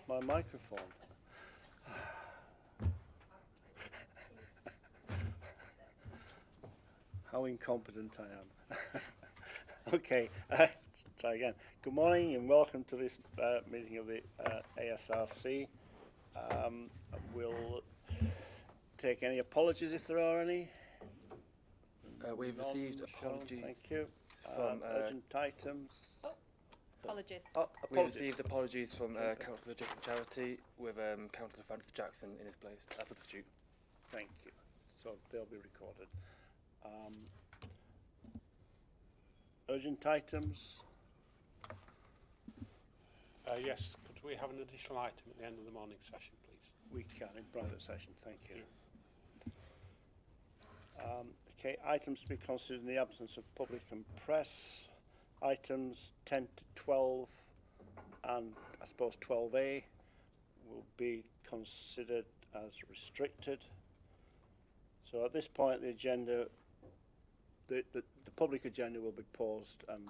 my microphone. How incompetent I am. Okay, try again. Good morning and welcome to this meeting of the ASRC. We'll take any apologies if there are any. We've received apologies. Thank you. From urgent items. Apologies. We received apologies from Councillor Jason Charity with Councillor Francis Jackson in his place as a substitute. Thank you. So they'll be recorded. Urgent items. Yes, could we have an additional item at the end of the morning session, please? We can in private session. Thank you. Okay, items to be considered in the absence of public and press. Items 10 to 12 and I suppose 12A will be considered as restricted. So at this point the agenda, the public agenda will be paused and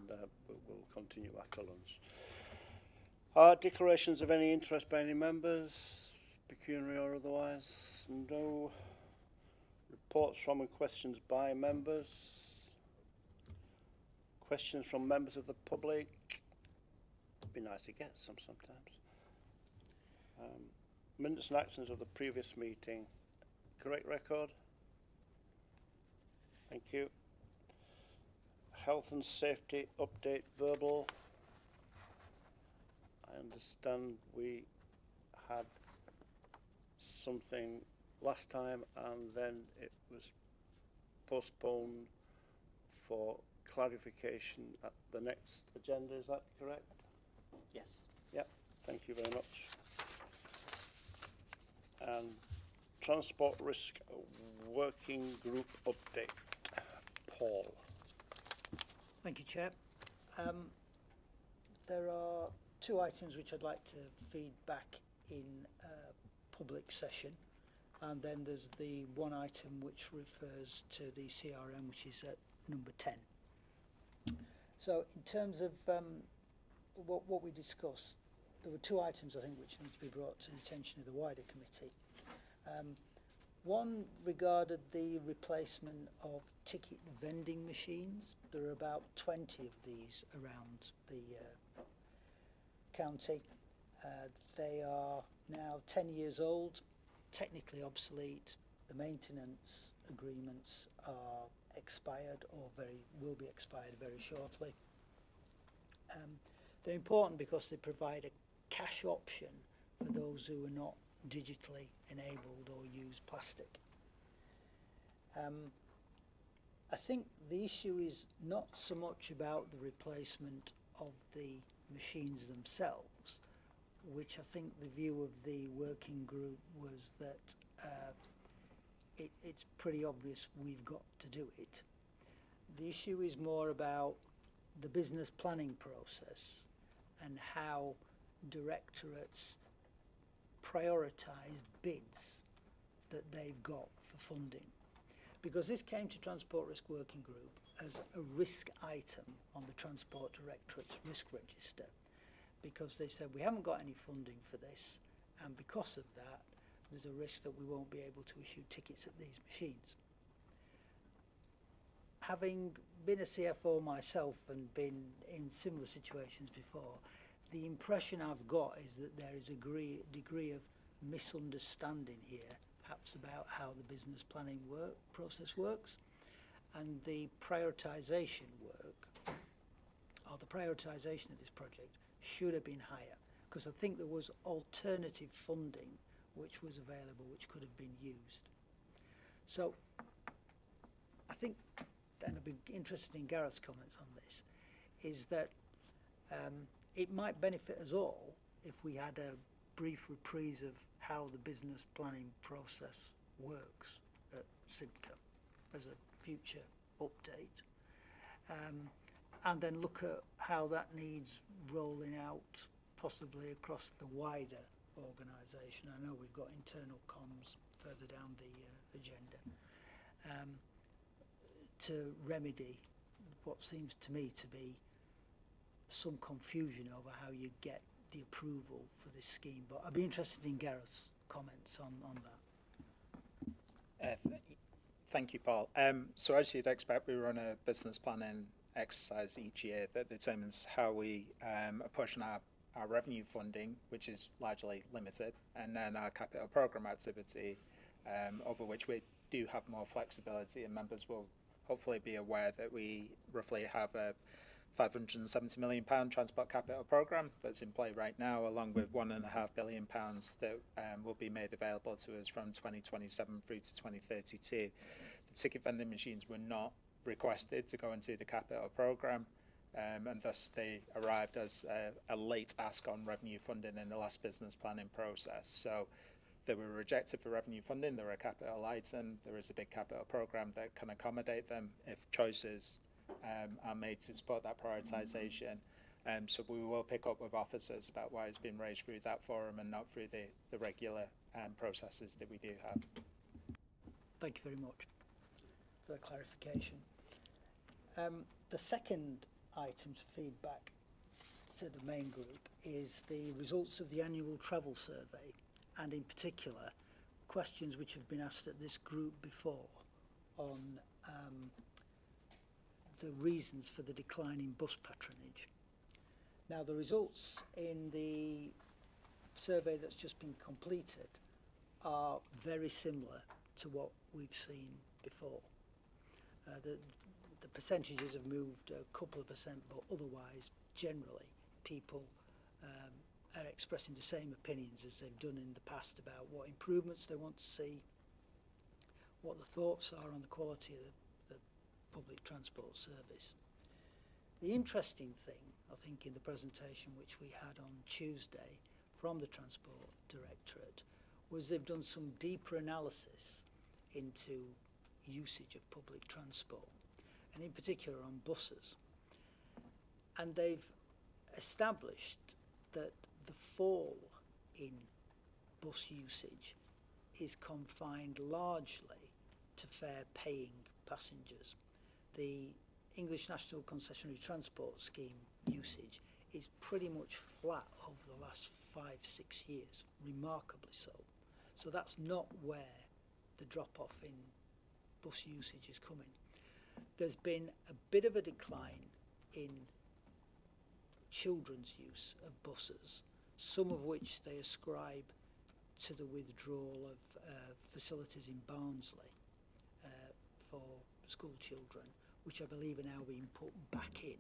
we'll continue after lunch. Declarations of any interest by any members, pecuniary or otherwise? No. Reports from and questions by members. Questions from members of the public. It'd be nice to get some sometimes. Minutes and actions of the previous meeting. Correct record? Thank you. Health and safety update verbal. I understand we had something last time and then it was postponed for clarification at the next agenda, is that correct? Yes. Yep, thank you very much. And transport risk working group update. Paul. Thank you, Chair. There are two items which I'd like to feed back in public session. And then there's the one item which refers to the CRM, which is at number 10. So in terms of what we discussed, there were two items I think which need to be brought to the attention of the wider committee. One regarded the replacement of ticket vending machines. There are about 20 of these around the county. They are now 10 years old. Technically obsolete. The maintenance agreements are expired or will be expired very shortly. They're important because they provide a cash option for those who are not digitally enabled or use plastic. I think the issue is not so much about the replacement of the machines themselves, which I think the view of the working group was that it's pretty obvious we've got to do it. The issue is more about the business planning process and how directorates prioritise bids that they've got for funding. Because this came to Transport Risk Working Group as a risk item on the Transport Directorate's risk register, because they said we haven't got any funding for this, and because of that there's a risk that we won't be able to issue tickets at these machines. Having been a CFO myself and been in similar situations before, the impression I've got is that there is a degree of misunderstanding here, perhaps about how the business planning process works, and the prioritisation work, or the prioritisation of this project should have been higher, because I think there was alternative funding which was available, which could have been used. So I think, and I'd be interested in Gareth's comments on this, is that it might benefit us all if we had a brief reprise of how the business planning process works at SYMCA as a future update, and then look at how that needs rolling out possibly across the wider organisation. I know we've got internal comms further down the agenda, to remedy what seems to me to be some confusion over how you get the approval for this scheme. But I'd be interested in Gareth's comments on that. Thank you, Paul. So as you'd expect, we run a business planning exercise each year that determines how we apportion our revenue funding, which is largely limited, and then our capital programme activity, over which we do have more flexibility, and members will hopefully be aware that we roughly have a £570 million transport capital programme that's in play right now, along with £1.5 billion that will be made available to us from 2027 through to 2032. The ticket vending machines were not requested to go into the capital programme, and thus they arrived as a late ask on revenue funding in the last business planning process. So they were rejected for revenue funding. They're a capital item. There is a big capital programme that can accommodate them if choices are made to support that prioritisation. So we will pick up with officers about why it's been raised through that forum and not through the regular processes that we do have. Thank you very much for the clarification. The second item to feedback to the main group is the results of the annual travel survey, and in particular questions which have been asked at this group before on the reasons for the decline in bus patronage. Now, the results in the survey that's just been completed are very similar to what we've seen before. The percentages have moved a couple of percent, but otherwise, generally, people are expressing the same opinions as they've done in the past about what improvements they want to see, what the thoughts are on the quality of the public transport service. The interesting thing, I think, in the presentation which we had on Tuesday from the Transport Directorate was they've done some deeper analysis into usage of public transport, and in particular on buses. And they've established that the fall in bus usage is confined largely to fare-paying passengers. The English National Concessionary Transport Scheme usage is pretty much flat over the last 5-6 years, remarkably so. So that's not where the drop-off in bus usage is coming. There's been a bit of a decline in children's use of buses, some of which they ascribe to the withdrawal of facilities in Barnsley for school children, which I believe are now being put back in,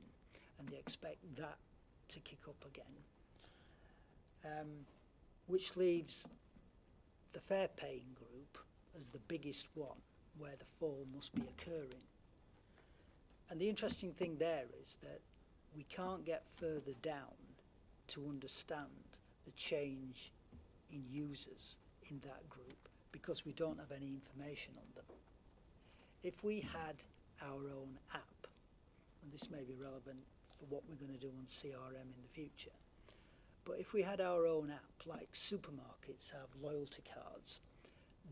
and they expect that to kick up again, which leaves the fare-paying group as the biggest one, where the fall must be occurring. And the interesting thing there is that we can't get further down to understand the change in users in that group because we don't have any information on them. If we had our own app, and this may be relevant for what we're going to do on CRM in the future, but if we had our own app, like supermarkets have loyalty cards,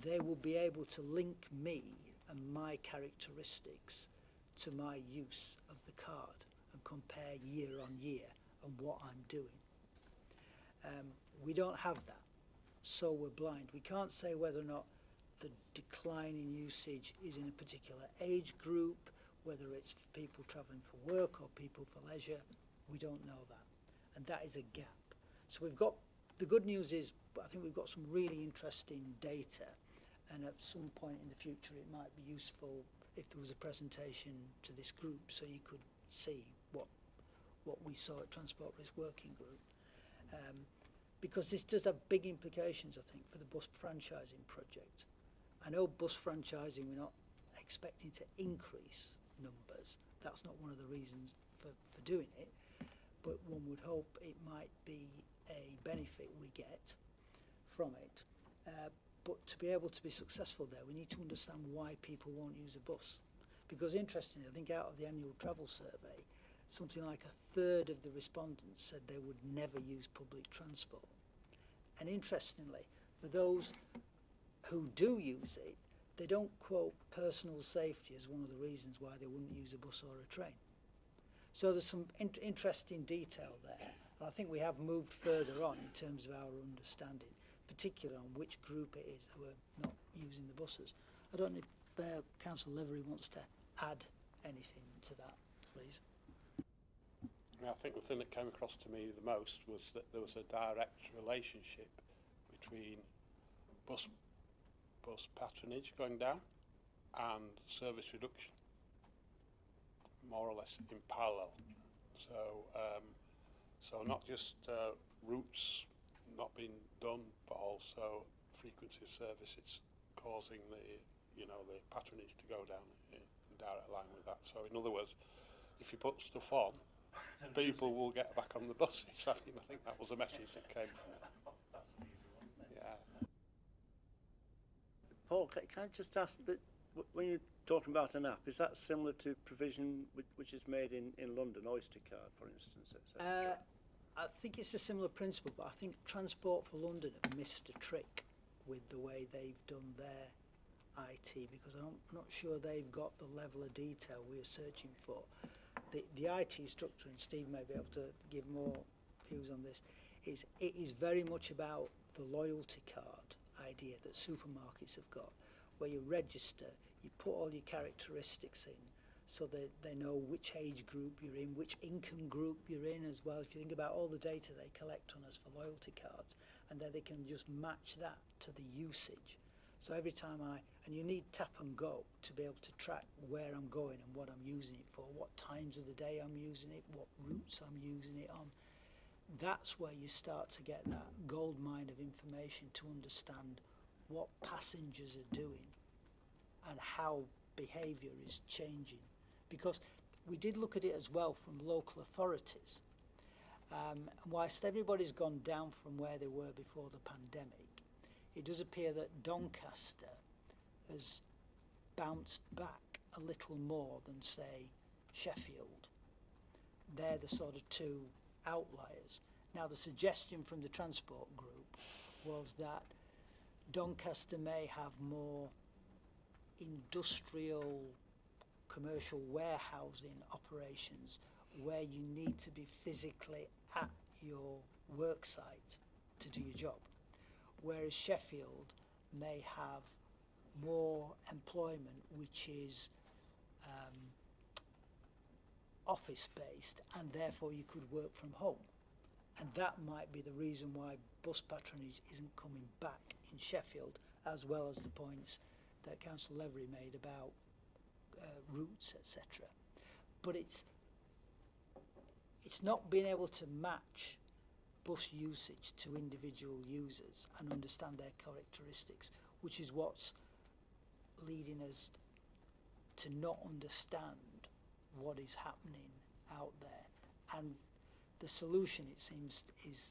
they will be able to link me and my characteristics to my use of the card and compare year on year and what I'm doing. We don't have that, so we're blind. We can't say whether or not the decline in usage is in a particular age group, whether it's for people travelling for work or people for leisure. We don't know that, and that is a gap. So we've got, the good news is, I think we've got some really interesting data, and at some point in the future it might be useful if there was a presentation to this group so you could see what we saw at Transport Risk Working Group. Because this does have big implications, I think, for the bus franchising project. I know bus franchising, we're not expecting to increase numbers. That's not one of the reasons for doing it, but one would hope it might be a benefit we get from it. But to be able to be successful there, we need to understand why people won't use a bus. Because interestingly, I think out of the annual travel survey, something like a third of the respondents said they would never use public transport. And interestingly, for those who do use it, they don't quote personal safety as one of the reasons why they wouldn't use a bus or a train. So there's some interesting detail there, And I think we have moved further on in terms of our understanding, particularly on which group it is who are not using the buses. I don't know if Councillor Livery wants to add anything to that, please. I think the thing that came across to me the most was that there was a direct relationship between bus patronage going down and service reduction, more or less in parallel. So not just routes not being done, but also frequency of services causing the patronage to go down in direct line with that. So in other words, if you put stuff on, people will get back on the buses. I think that was a message that came from it. Yeah. Paul, can I just ask that when you're talking about an app, is that similar to provision which is made in London, Oyster Card, for instance, etc.? I think it's a similar principle, but I think Transport for London have missed a trick with the way they've done their IT, because I'm not sure they've got the level of detail we're searching for. The IT structure, and Steve may be able to give more views on this, it is very much about the loyalty card idea that supermarkets have got, where you register, you put all your characteristics in, so that they know which age group you're in, which income group you're in as well. If you think about all the data they collect on us for loyalty cards, and then they can just match that to the usage. So every time and you need tap and go to be able to track where I'm going and what I'm using it for, what times of the day I'm using it, what routes I'm using it on. That's where you start to get that gold mine of information to understand what passengers are doing and how behaviour is changing. Because we did look at it as well from local authorities. Whilst everybody's gone down from where they were before the pandemic, it does appear that Doncaster has bounced back a little more than, say, Sheffield. They're the sort of two outliers. Now, the suggestion from the transport group was that Doncaster may have more industrial commercial warehousing operations where you need to be physically at your work site to do your job, whereas Sheffield may have more employment which is office based, and therefore you could work from home, and that might be the reason why bus patronage isn't coming back in Sheffield, as well as the points that Councillor Levery made about routes, etc. But it's not being able to match bus usage to individual users and understand their characteristics, which is what's leading us to not understand what is happening out there. And the solution, it seems, is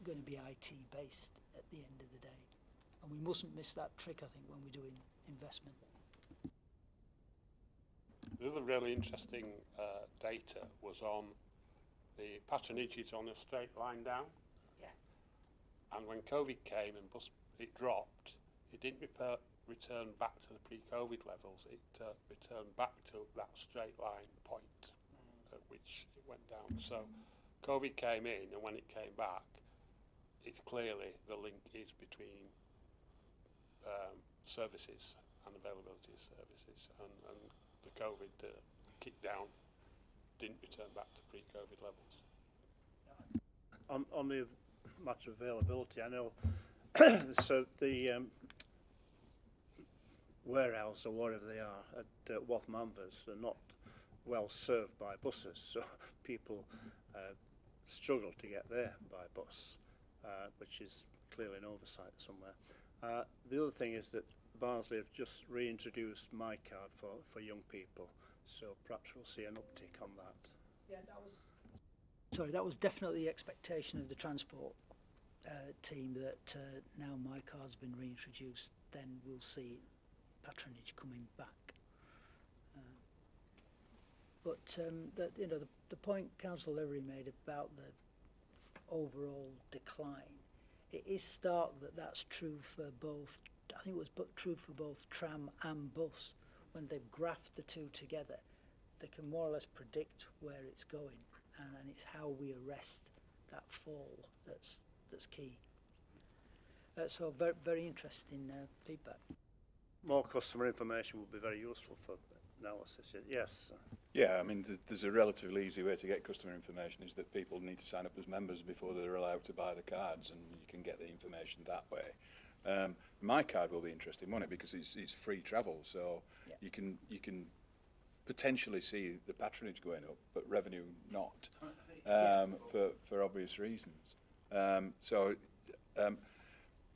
going to be IT based at the end of the day. And we mustn't miss that trick, I think, when we're doing investment. The other really interesting data was on the patronages on a straight line down. Yeah. And when COVID came and it dropped, it didn't return back to the pre-COVID levels. It returned back to that straight line point at which it went down. So COVID came in, and when it came back, it's clearly the link is between services and availability of services, and the COVID kick down didn't return back to pre-COVID levels. On the matter of availability, I know so the warehouse or whatever they are at Waltham-Anvers, they're not well served by buses, so people struggle to get there by bus, which is clearly an oversight somewhere. The other thing is that Barnsley have just reintroduced My Card for young people, so perhaps we'll see an uptick on that. Yeah, that was definitely the expectation of the transport team, that now My Card's been reintroduced, then we'll see patronage coming back. But the point Councillor Levery made about the overall decline, it is stark that that's true for both. I think it was true for both tram and bus. When they've graphed the two together, they can more or less predict where it's going, and it's how we arrest that fall that's key. So very, very interesting feedback. More customer information would be very useful for analysis. Yes. Yeah, I mean, there's a relatively easy way to get customer information is that people need to sign up as members before they're allowed to buy the cards, and you can get the information that way. My card will be interesting, won't it? Because it's free travel, so Yeah. you can potentially see the patronage going up, but revenue not, for obvious reasons.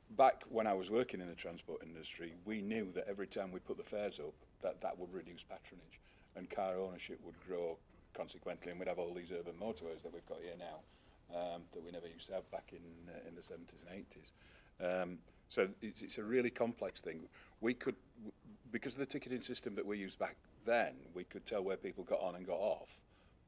Back when I was working in the transport industry, we knew that every time we put the fares up, that would reduce patronage, and car ownership would grow consequently, and we'd have all these urban motorways that we've got here now, that we never used to have back in the 70s and 80s. So it's a really complex thing. We could, because of the ticketing system that we used back then, we could tell where people got on and got off,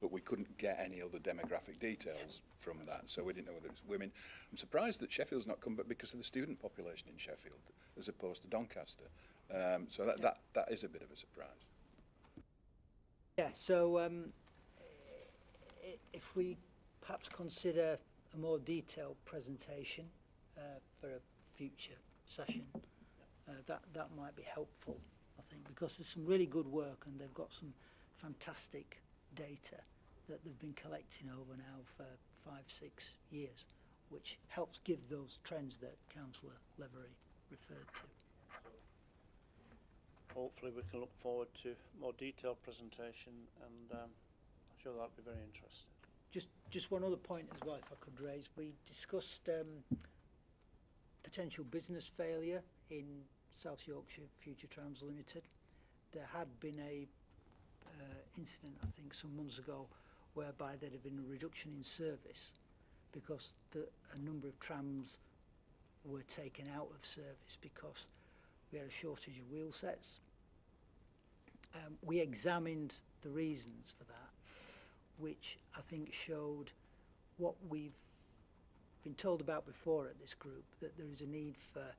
but we couldn't get any other demographic details from that, so we didn't know whether it's women. I'm surprised that Sheffield's not come back because of the student population in Sheffield, as opposed to Doncaster. So that is a bit of a surprise. Yeah, so if we perhaps consider a more detailed presentation for a future session, that might be helpful, I think, because there's some really good work and they've got some fantastic data that they've been collecting over now for 5-6 years, which helps give those trends that Councillor Levery referred to. Hopefully we can look forward to more detailed presentation, and I'm sure that'll be very interesting. Just one other point as well, if I could raise. We discussed potential business failure in South Yorkshire Future Trams Limited. There had been a incident, I think, some months ago, whereby there had been a reduction in service because a number of trams were taken out of service because we had a shortage of wheel sets. We examined the reasons for that, which I think showed what we've been told about before at this group, that there is a need for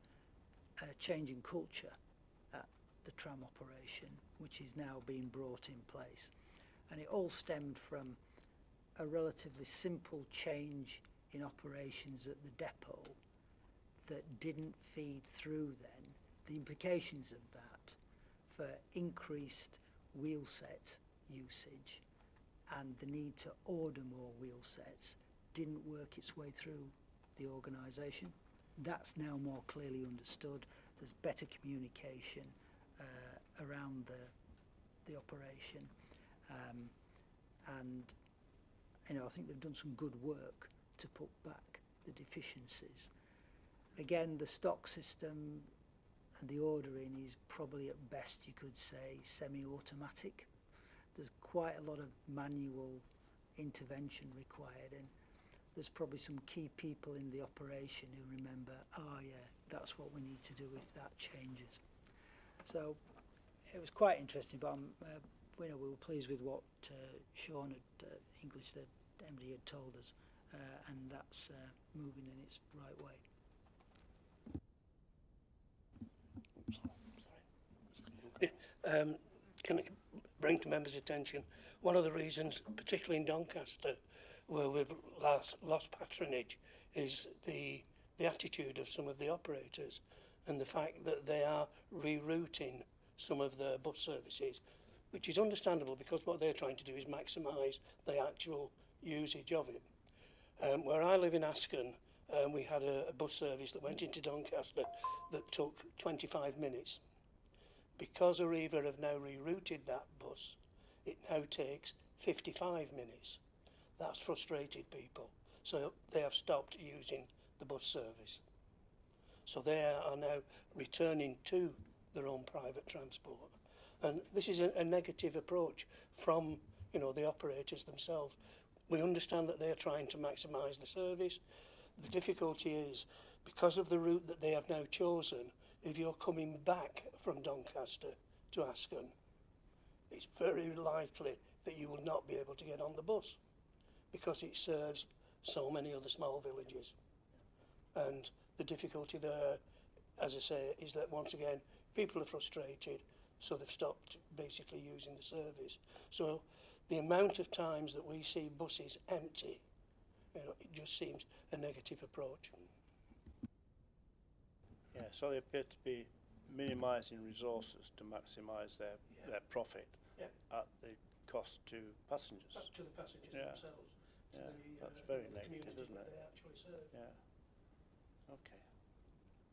a change in culture at the tram operation, which is now being brought in place. And it all stemmed from a relatively simple change in operations at the depot that didn't feed through then. The implications of that for increased wheel set usage and the need to order more wheel sets didn't work its way through the organisation. That's now more clearly understood. There's better communication around the operation, and I think they've done some good work to put back the deficiencies. Again, the stock system and the ordering is probably at best, you could say, semi-automatic. There's quite a lot of manual intervention required, and there's probably some key people in the operation who remember, oh yeah, that's what we need to do if that changes. So it was quite interesting, but we were pleased with what Sean at English, the MD, had told us, and that's moving in its right way. Can I bring to members' attention one of the reasons, particularly in Doncaster, where we've lost patronage, is the attitude of some of the operators and the fact that they are rerouting some of the bus services, which is understandable because what they're trying to do is maximise the actual usage of it. Where I live in Ascot, we had a bus service that went into Doncaster that took 25 minutes. Because Arriva have now rerouted that bus, it now takes 55 minutes. That's frustrated people. So they have stopped using the bus service. So they are now returning to their own private transport. And this is a negative approach from the operators themselves. We understand that they are trying to maximise the service. The difficulty is, because of the route that they have now chosen, if you're coming back from Doncaster to Ascot, it's very likely that you will not be able to get on the bus because it serves so many other small villages. And the difficulty there, as I say, is that once again, people are frustrated, so they've stopped basically using the service. So the amount of times that we see buses empty it just seems a negative approach. Yeah, so they appear to be minimising resources to maximise their profit Yeah. at the cost to passengers. Back to the passengers Yeah. themselves, to Yeah, the, that's very the negative, community isn't that it? they actually serve. Yeah. Okay.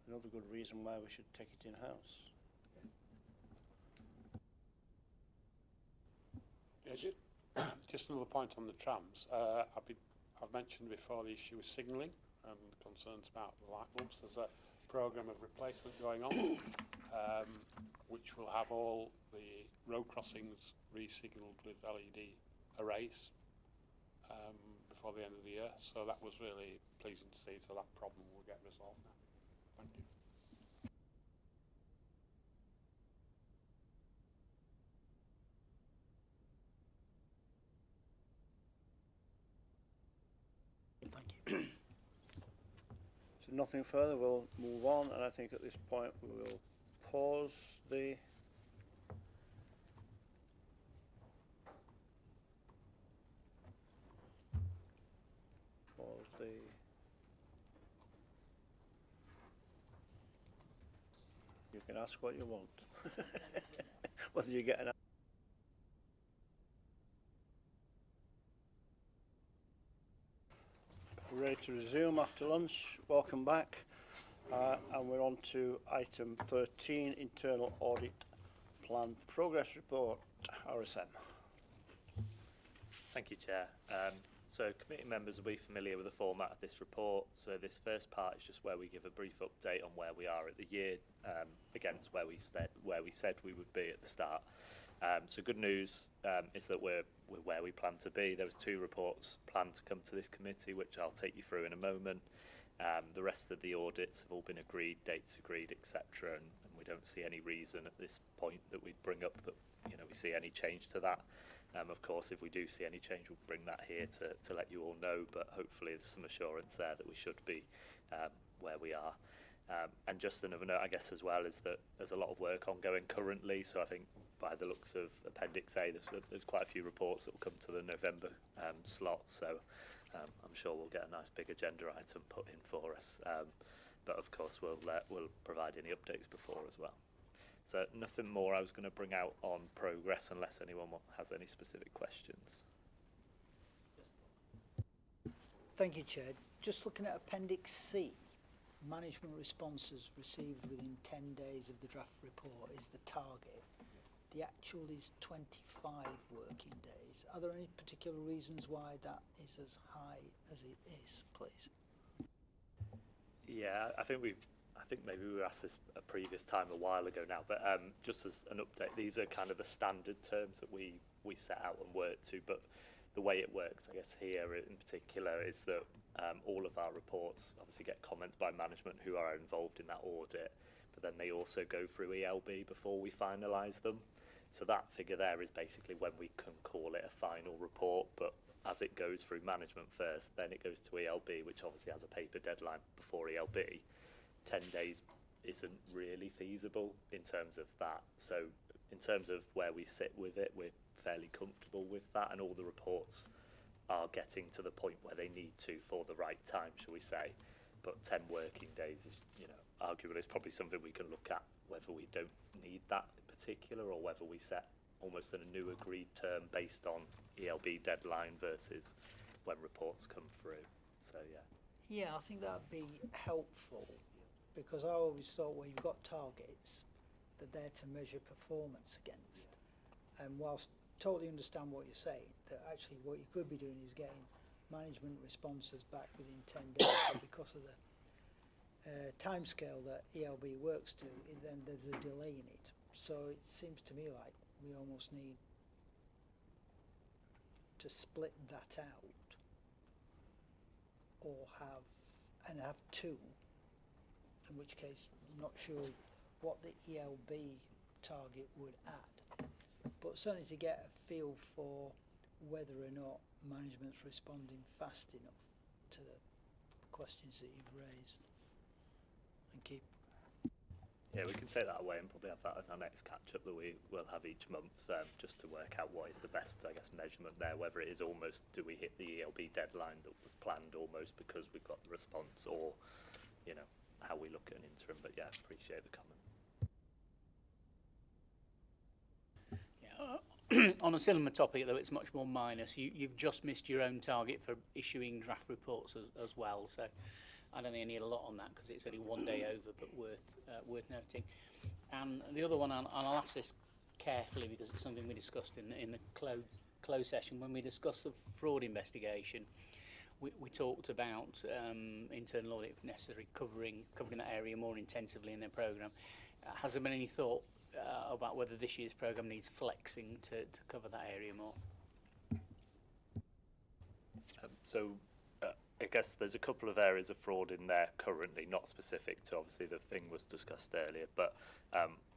Another good reason why we should take it in-house. Just another point on the trams. I've mentioned before the issue with signalling and concerns about the light bulbs. There's a programme of replacement going on, which will have all the road crossings re-signalled with LED arrays before the end of the year. So that was really pleasing to see. So that problem will get resolved now. Thank you. Thank you. So nothing further, we'll move on, and I think at this point we will pause the you can ask what you want. Whether you get an We're ready to resume after lunch. Welcome back. And we're on to item 13, Internal Audit Plan Progress Report, RSM. Thank you, Chair. So committee members will be familiar with the format of this report. So this first part is just where we give a brief update on where we are at the year against where we said we would be at the start. So good news is that we're where we plan to be. There was 2 reports planned to come to this committee, which I'll take you through in a moment. The rest of the audits have all been agreed, dates agreed, etc. And we don't see any reason at this point that we'd bring up that we see any change to that. Of course, if we do see any change, we'll bring that here to let you all know, but hopefully there's some assurance there that we should be where we are. And just another note, I guess, as well, is that there's a lot of work ongoing currently, so I think by the looks of Appendix A, there's quite a few reports that will come to the November slot, so I'm sure we'll get a nice big agenda item put in for us. But of course, we'll provide any updates before as well. So nothing more I was going to bring out on progress unless anyone has any specific questions. Thank you, Chair. Just looking at Appendix C, management responses received within 10 days of the draft report is the target. The actual is 25 working days. Are there any particular reasons why that is as high as it is, please? Yeah, I think maybe we were asked this a previous time a while ago now, but just as an update, these are kind of the standard terms that we set out and work to, but the way it works, I guess here in particular, is that all of our reports obviously get comments by management who are involved in that audit, but then they also go through ELB before we finalise them. So that figure there is basically when we can call it a final report, but as it goes through management first, then it goes to ELB, which obviously has a paper deadline before ELB. 10 days isn't really feasible in terms of that. So in terms of where we sit with it, we're fairly comfortable with that, and all the reports are getting to the point where they need to for the right time, shall we say. But 10 working days is, arguably is probably something we can look at, whether we don't need that in particular or whether we set almost a new agreed term based on ELB deadline versus when reports come through. So yeah. Yeah, I think that'd be helpful, because I always thought, well, you've got targets, that they're to measure performance against. And whilst totally understand what you're saying, that actually what you could be doing is getting management responses back within 10 days, but because of the timescale that ELB works to, then there's a delay in it. So it seems to me like we almost need to split that out, or have 2, in which case I'm not sure what the ELB target would add, but certainly to get a feel for whether or not management's responding fast enough to the questions that you've raised. Thank you. Yeah, we can take that away and probably have that in our next catch-up that we will have each month, just to work out what is the best, I guess, measurement there, whether it is almost, do we hit the ELB deadline that was planned almost because we've got the response, or, you know, how we look at an interim. But yeah, appreciate the comment. Yeah, on a similar topic, though it's much more minor, so you've just missed your own target for issuing draft reports as well, so I don't think I need a lot on that because it's only one day over, but worth noting. And the other one, and I'll ask this carefully because it's something we discussed in the closed session. When we discussed the fraud investigation, we talked about internal audit, if necessary, covering that area more intensively in their programme. Has there been any thought about whether this year's programme needs flexing to cover that area more? I guess there's a couple of areas of fraud in there currently, not specific to obviously the thing was discussed earlier, but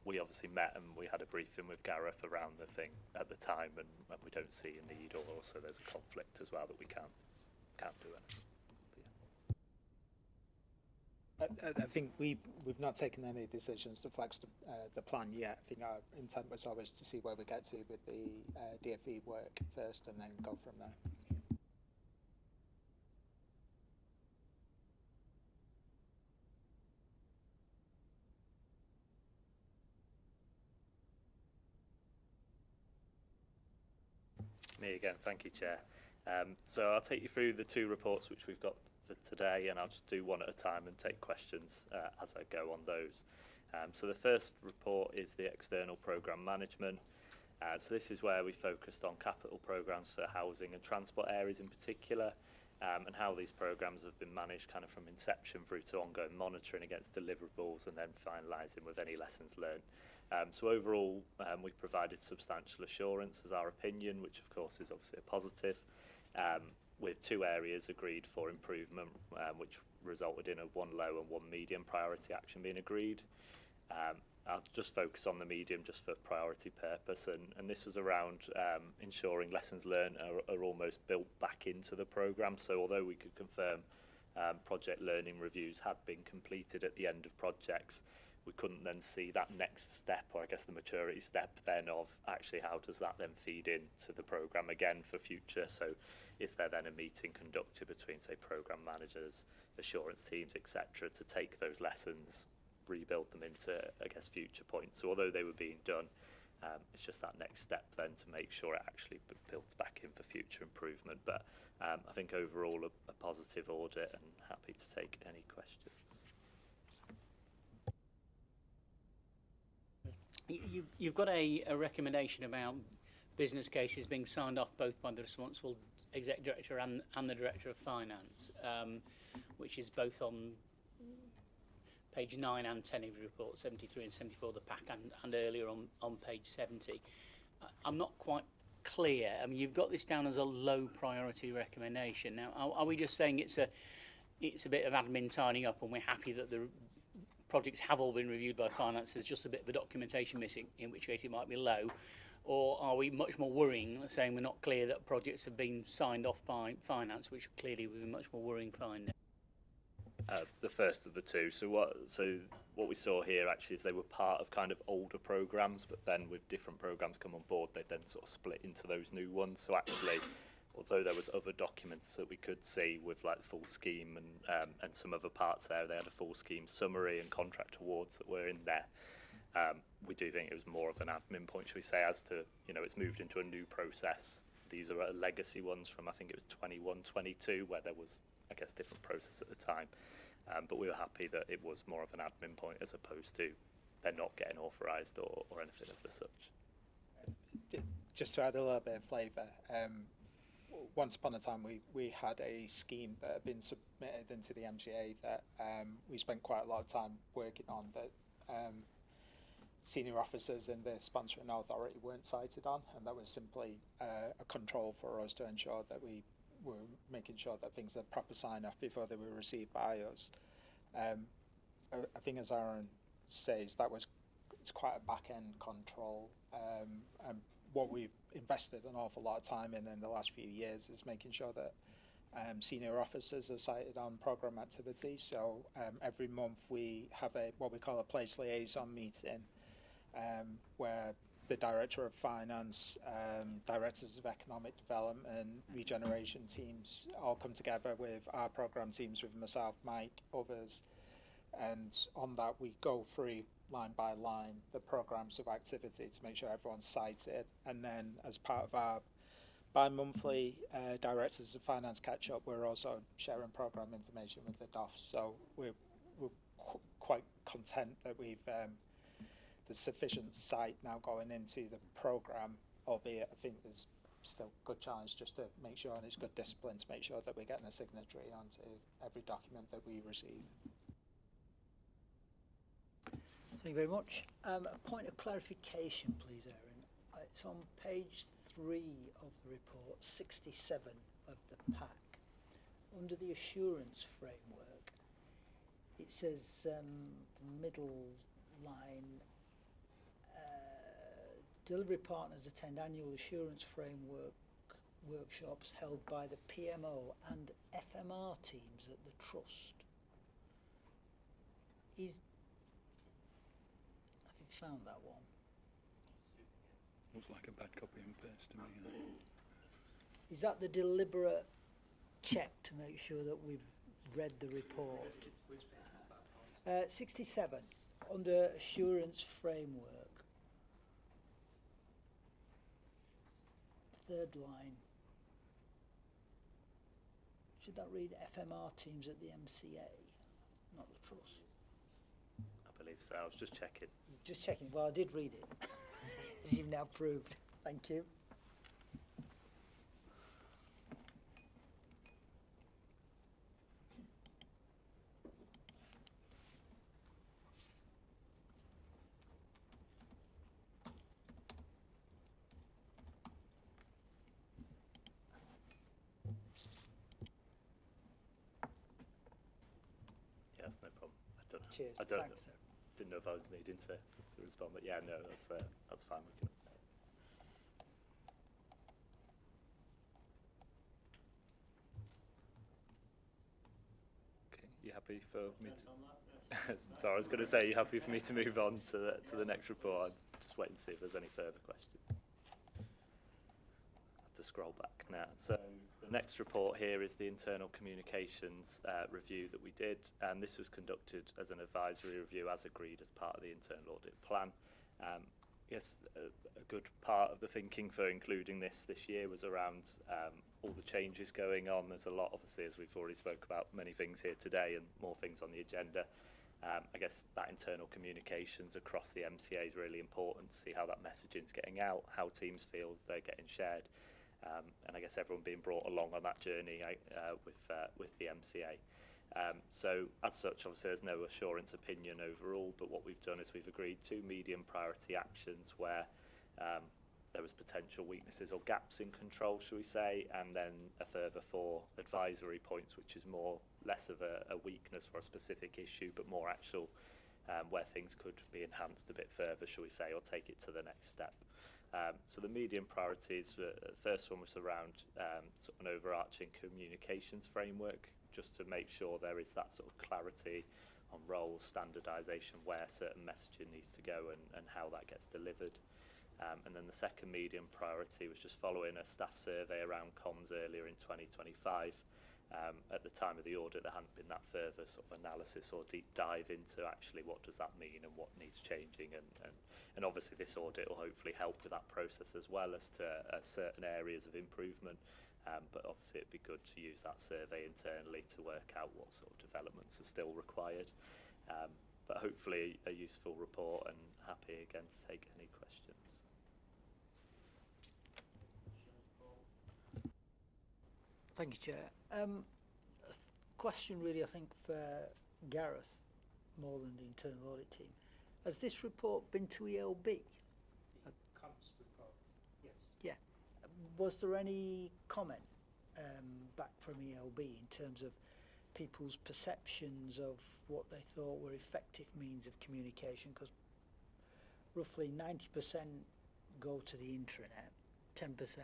we obviously met and we had a briefing with Gareth around the thing at the time, and we don't see a need, or also there's a conflict as well that we can't do anything. I think we've not taken any decisions to flex the plan yet. I think our intent was always to see where we get to with the DFE work first and then go from there. Me again, thank you, Chair. So I'll take you through the two reports which we've got for today, and I'll just do one at a time and take questions as I go on those. So the first report is the external programme management. So this is where we focused on capital programmes for housing and transport areas in particular, and how these programmes have been managed kind of from inception through to ongoing monitoring against deliverables and then finalising with any lessons learned. So overall, we provided substantial assurance as our opinion, which of course is obviously a positive, with 2 areas agreed for improvement, which resulted in a 1 low and 1 medium priority action being agreed. I'll just focus on the medium just for priority purpose, and this was around ensuring lessons learned are almost built back into the programme. So although we could confirm project learning reviews had been completed at the end of projects, we couldn't then see that next step, or I guess the maturity step then of actually how does that then feed into the programme again for future. So is there then a meeting conducted between, say, programme managers, assurance teams, etc., to take those lessons, rebuild them into, I guess, future points. So although they were being done, it's just that next step then to make sure it actually builds back in for future improvement. But I think overall a positive audit, and happy to take any questions. You've got a recommendation about business cases being signed off both by the responsible exec director and the director of finance, which is both on page 9 and 10 of your report, 73 and 74 of the pack, and earlier on page 70. I'm not quite clear. I mean, you've got this down as a low priority recommendation. Now, are we just saying it's a bit of admin tidying up, and we're happy that the projects have all been reviewed by finance, there's just a bit of a documentation missing, in which case it might be low? Or are we much more worrying, saying we're not clear that projects have been signed off by finance, which clearly would be much more worrying finding? The first of the two. So what we saw here actually is they were part of kind of older programmes, but then with different programmes come on board, they then sort of split into those new ones. So actually, although there was other documents that we could see with like the full scheme and some other parts there, they had a full scheme summary and contract awards that were in there. We do think it was more of an admin point, should we say, as to, you know, it's moved into a new process. These are legacy ones from, I think it was 21, 22, where there was, I guess, different process at the time. But we were happy that it was more of an admin point as opposed to they're not getting authorised or anything of the such. Just to add a little bit of flavour, once upon a time we had a scheme that had been submitted into the MCA that we spent quite a lot of time working on, that senior officers in the sponsoring authority weren't cited on, and that was simply a control for us to ensure that we were making sure that things had proper sign-off before they were received by us. I think, as Aaron says, it's quite a back-end control, and what we've invested an awful lot of time in the last few years is making sure that senior officers are cited on programme activity. So every month we have what we call a place liaison meeting, where the Director of Finance, Directors of Economic Development, Regeneration teams all come together with our programme teams, with myself, Mike, others, and on that we go through line by line the programmes of activity to make sure everyone's cited, and then as part of our bi-monthly Directors of Finance catch-up, we're also sharing programme information with the DOFs, so we're quite content that we've there's sufficient sight now going into the programme, albeit I think there's still a good challenge just to make sure, and it's good discipline to make sure that we're getting a signatory onto every document that we receive. Thank you very much. A point of clarification, please, Aaron. It's on page 3 of the report, 67 of the pack. Under the assurance framework, it says the middle line, delivery partners attend annual assurance framework workshops held by the PMO and FMR teams at the Trust. Have you found that one? Looks like a bad copy and paste to me. Is that the deliberate check to make sure that we've read the report? Which page was that? 67, under assurance framework. Third line. Should that read FMR teams at the MCA, not the Trust? I believe so. I was just checking. Just checking. Well, I did read it, as you've now proved. Thank you. Yes, no problem. Cheers. I don't Thanks, sir. didn't know if I was needing to respond, but yeah, no, that's fine. We can. Okay, you happy for me to? Sorry, I was going to say, you happy for me to move on to the next report? I'll just wait and see if there's any further questions. I have to scroll back now. So the next report here is the internal communications review that we did, and this was conducted as an advisory review as agreed as part of the internal audit plan. Yes, a good part of the thinking for including this year was around all the changes going on. There's a lot, obviously, as we've already spoke about, many things here today and more things on the agenda. I guess that internal communications across the MCA is really important to see how that messaging's getting out, how teams feel they're getting shared, and I guess everyone being brought along on that journey with the MCA. So as such, obviously there's no assurance opinion overall, but what we've done is we've agreed 2 medium priority actions where there was potential weaknesses or gaps in control, shall we say, and then a further 4 advisory points, which is less of a weakness for a specific issue, but more actual where things could be enhanced a bit further, shall we say, or take it to the next step. So the medium priorities, the first one was around sort of an overarching communications framework, just to make sure there is that sort of clarity on roles, standardisation, where certain messaging needs to go and how that gets delivered. And then the second medium priority was just following a staff survey around comms earlier in 2025. At the time of the audit, there hadn't been that further sort of analysis or deep dive into actually what does that mean and what needs changing. And obviously this audit will hopefully help with that process as well as to certain areas of improvement. But obviously it'd be good to use that survey internally to work out what sort of developments are still required. But hopefully a useful report, and happy again to take any questions. Thank you, Chair. A question really, I think, for Gareth, more than the internal audit team. Has this report been to ELB? Comps report, yes. Yeah. Was there any comment back from ELB in terms of people's perceptions of what they thought were effective means of communication? Because roughly 90% go to the intranet, 10%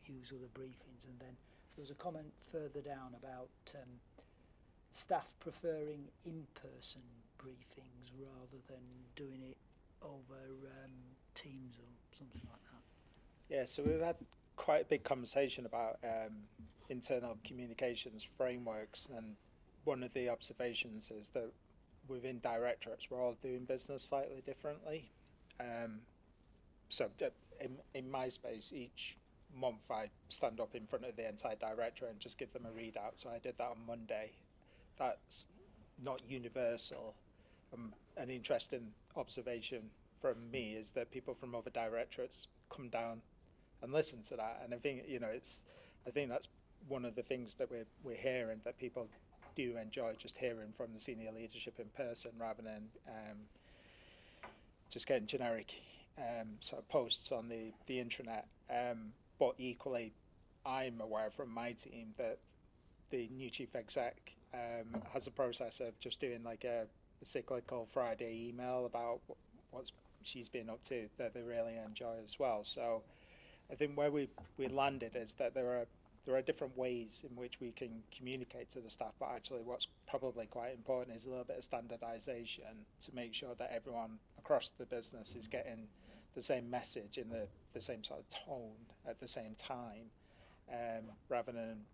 use other briefings, and then there was a comment further down about staff preferring in-person briefings rather than doing it over Teams or something like that. Yeah, so we've had quite a big conversation about internal communications frameworks, and one of the observations is that within directorates we're all doing business slightly differently. In my space, each month I stand up in front of the entire directorate and just give them a readout. So I did that on Monday. That's not universal. An interesting observation from me is that people from other directorates come down and listen to that, and I think I think that's one of the things that we're hearing, that people do enjoy just hearing from the senior leadership in person rather than just getting generic sort of posts on the intranet. But equally, I'm aware from my team that the new chief exec has a process of just doing like a cyclical Friday email about what she's been up to that they really enjoy as well. So I think where we landed is that there are different ways in which we can communicate to the staff, but actually what's probably quite important is a little bit of standardisation to make sure that everyone across the business is getting the same message in the same sort of tone at the same time, rather than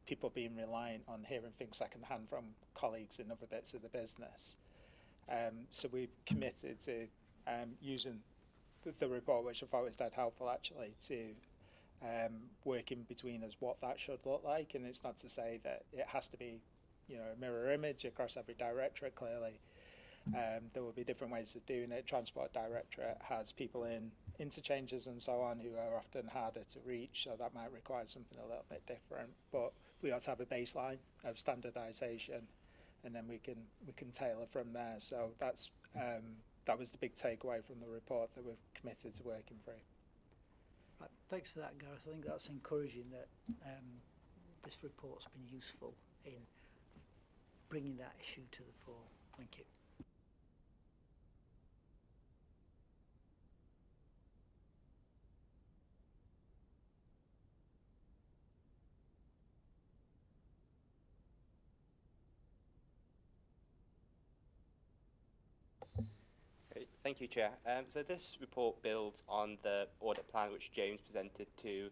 people being reliant on hearing things secondhand from colleagues in other bits of the business. So we committed to using the report, which I thought was dead helpful actually, to work in between us what that should look like. And it's not to say that it has to be, a mirror image across every directorate. Clearly, there will be different ways of doing it. Transport Directorate has people in interchanges and so on who are often harder to reach, so that might require something a little bit different. But we ought to have a baseline of standardisation, and then we can tailor from there. So that was the big takeaway from the report that we've committed to working through. Right, thanks for that, Gareth. I think that's encouraging that this report's been useful in bringing that issue to the fore. Thank you. Thank you, Chair. So this report builds on the audit plan which James presented to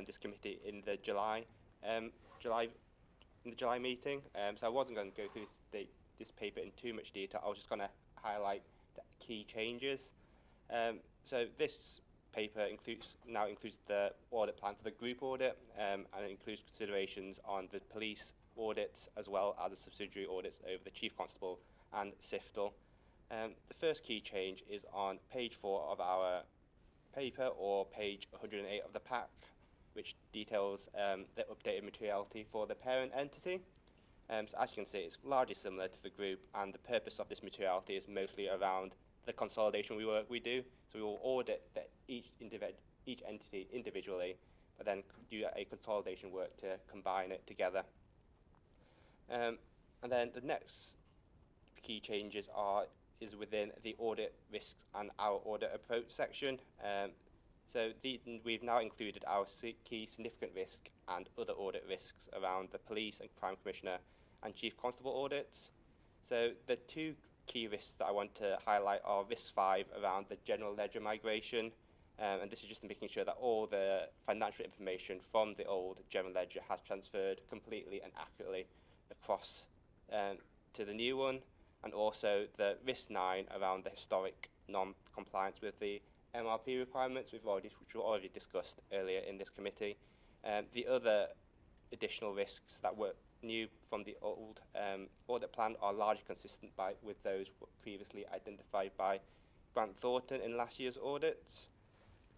this committee in the July meeting. So I wasn't going to go through this paper in too much detail. I was just going to highlight the key changes. So this paper now includes the audit plan for the group audit, and it includes considerations on the police audits as well as the subsidiary audits over the Chief Constable and SIFTL. The first key change is on page 4 of our paper, or page 108 of the pack, which details the updated materiality for the parent entity. So as you can see, it's largely similar to the group, and the purpose of this materiality is mostly around the consolidation work we do. So we will audit each entity individually, but then do a consolidation work to combine it together. And then the next key changes is within the audit risks and our audit approach section. So we've now included our key significant risk and other audit risks around the police and crime commissioner and chief constable audits. So the two key risks that I want to highlight are risk 5 around the general ledger migration, and this is just making sure that all the financial information from the old general ledger has transferred completely and accurately across to the new one. And also the risk 9 around the historic non-compliance with the MRP requirements, which were already discussed earlier in this committee. The other additional risks that were new from the old audit plan are largely consistent with those previously identified by Grant Thornton in last year's audits.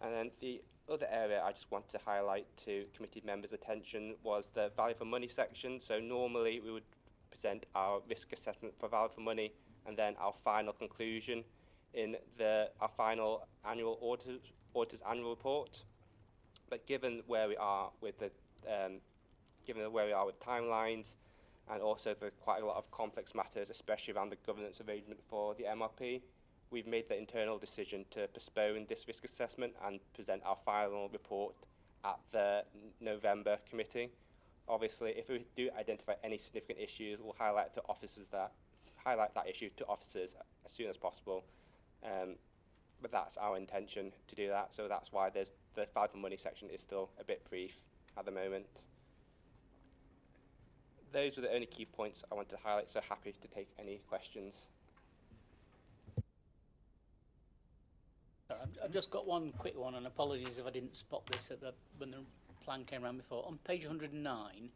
And then the other area I just want to highlight to committee members' attention was the value for money section. So normally we would present our risk assessment for value for money and then our final conclusion in our final annual auditor's annual report. But given where we are with timelines, and also for quite a lot of complex matters, especially around the governance arrangement for the MRP, we've made the internal decision to postpone this risk assessment and present our final report at the November committee. Obviously, if we do identify any significant issues, we'll highlight that issue to officers as soon as possible. But that's our intention to do that. So that's why the value for money section is still a bit brief at the moment. Those were the only key points I wanted to highlight, so happy to take any questions. I've just got one quick one, and apologies if I didn't spot this when the plan came around before. On page 109,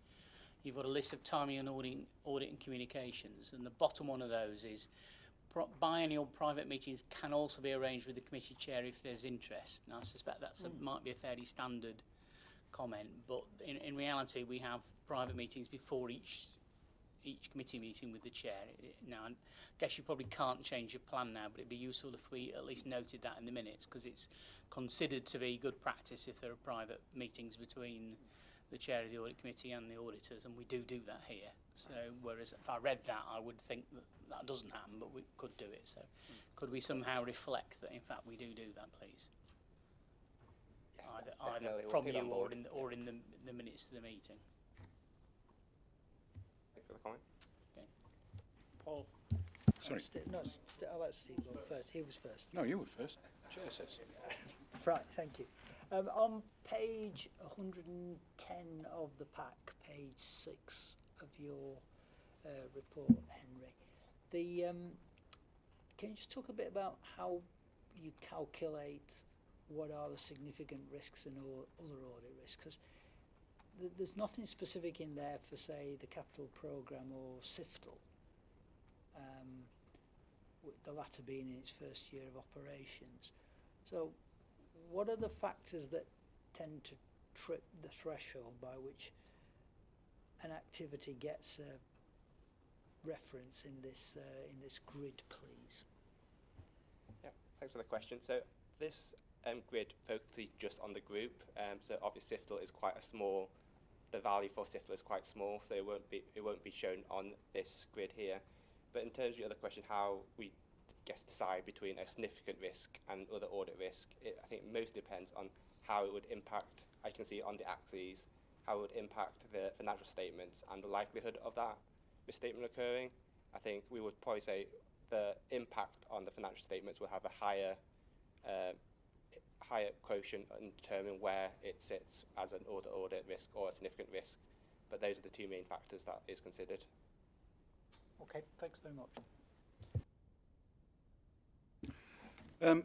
you've got a list of timing and audit and communications, and the bottom one of those is biennial private meetings can also be arranged with the committee chair if there's interest. Now, I suspect that might be a fairly standard comment, but in reality, we have private meetings before each committee meeting with the chair. Now, I guess you probably can't change your plan now, but it'd be useful if we at least noted that in the minutes, because it's considered to be good practice if there are private meetings between the chair of the audit committee and the auditors, and we do that here. So, whereas if I read that, I would think that doesn't happen, but we could do it. So, could we somehow reflect that, in fact, we do that, please? Yes, either we'll from take you on board. or in the minutes of the meeting. Thank you for the comment. Okay. Paul? Sorry. I'll let Steve go first. He was first. No, you were first. Chair says. Right, thank you. On page 110 of the pack, page 6 of your report, Henry, can you just talk a bit about how you calculate what are the significant risks and other audit risks? Because there's nothing specific in there for, say, the capital programme or SIFTL, with the latter being in its first year of operations. So what are the factors that tend to trip the threshold by which an activity gets a reference in this grid, please? Yeah, thanks for the question. So this grid focuses just on the group. So obviously SIFTL is quite a small. The value for SIFTL is quite small, so it won't be shown on this grid here. But in terms of your other question, how we decide between a significant risk and other audit risk, I think most depends on how it would impact. I can see on the axes how it would impact the financial statements and the likelihood of that misstatement occurring. I think we would probably say the impact on the financial statements will have a higher quotient and determine where it sits as an audit risk or a significant risk. But those are the two main factors that is considered. Okay, thanks very much.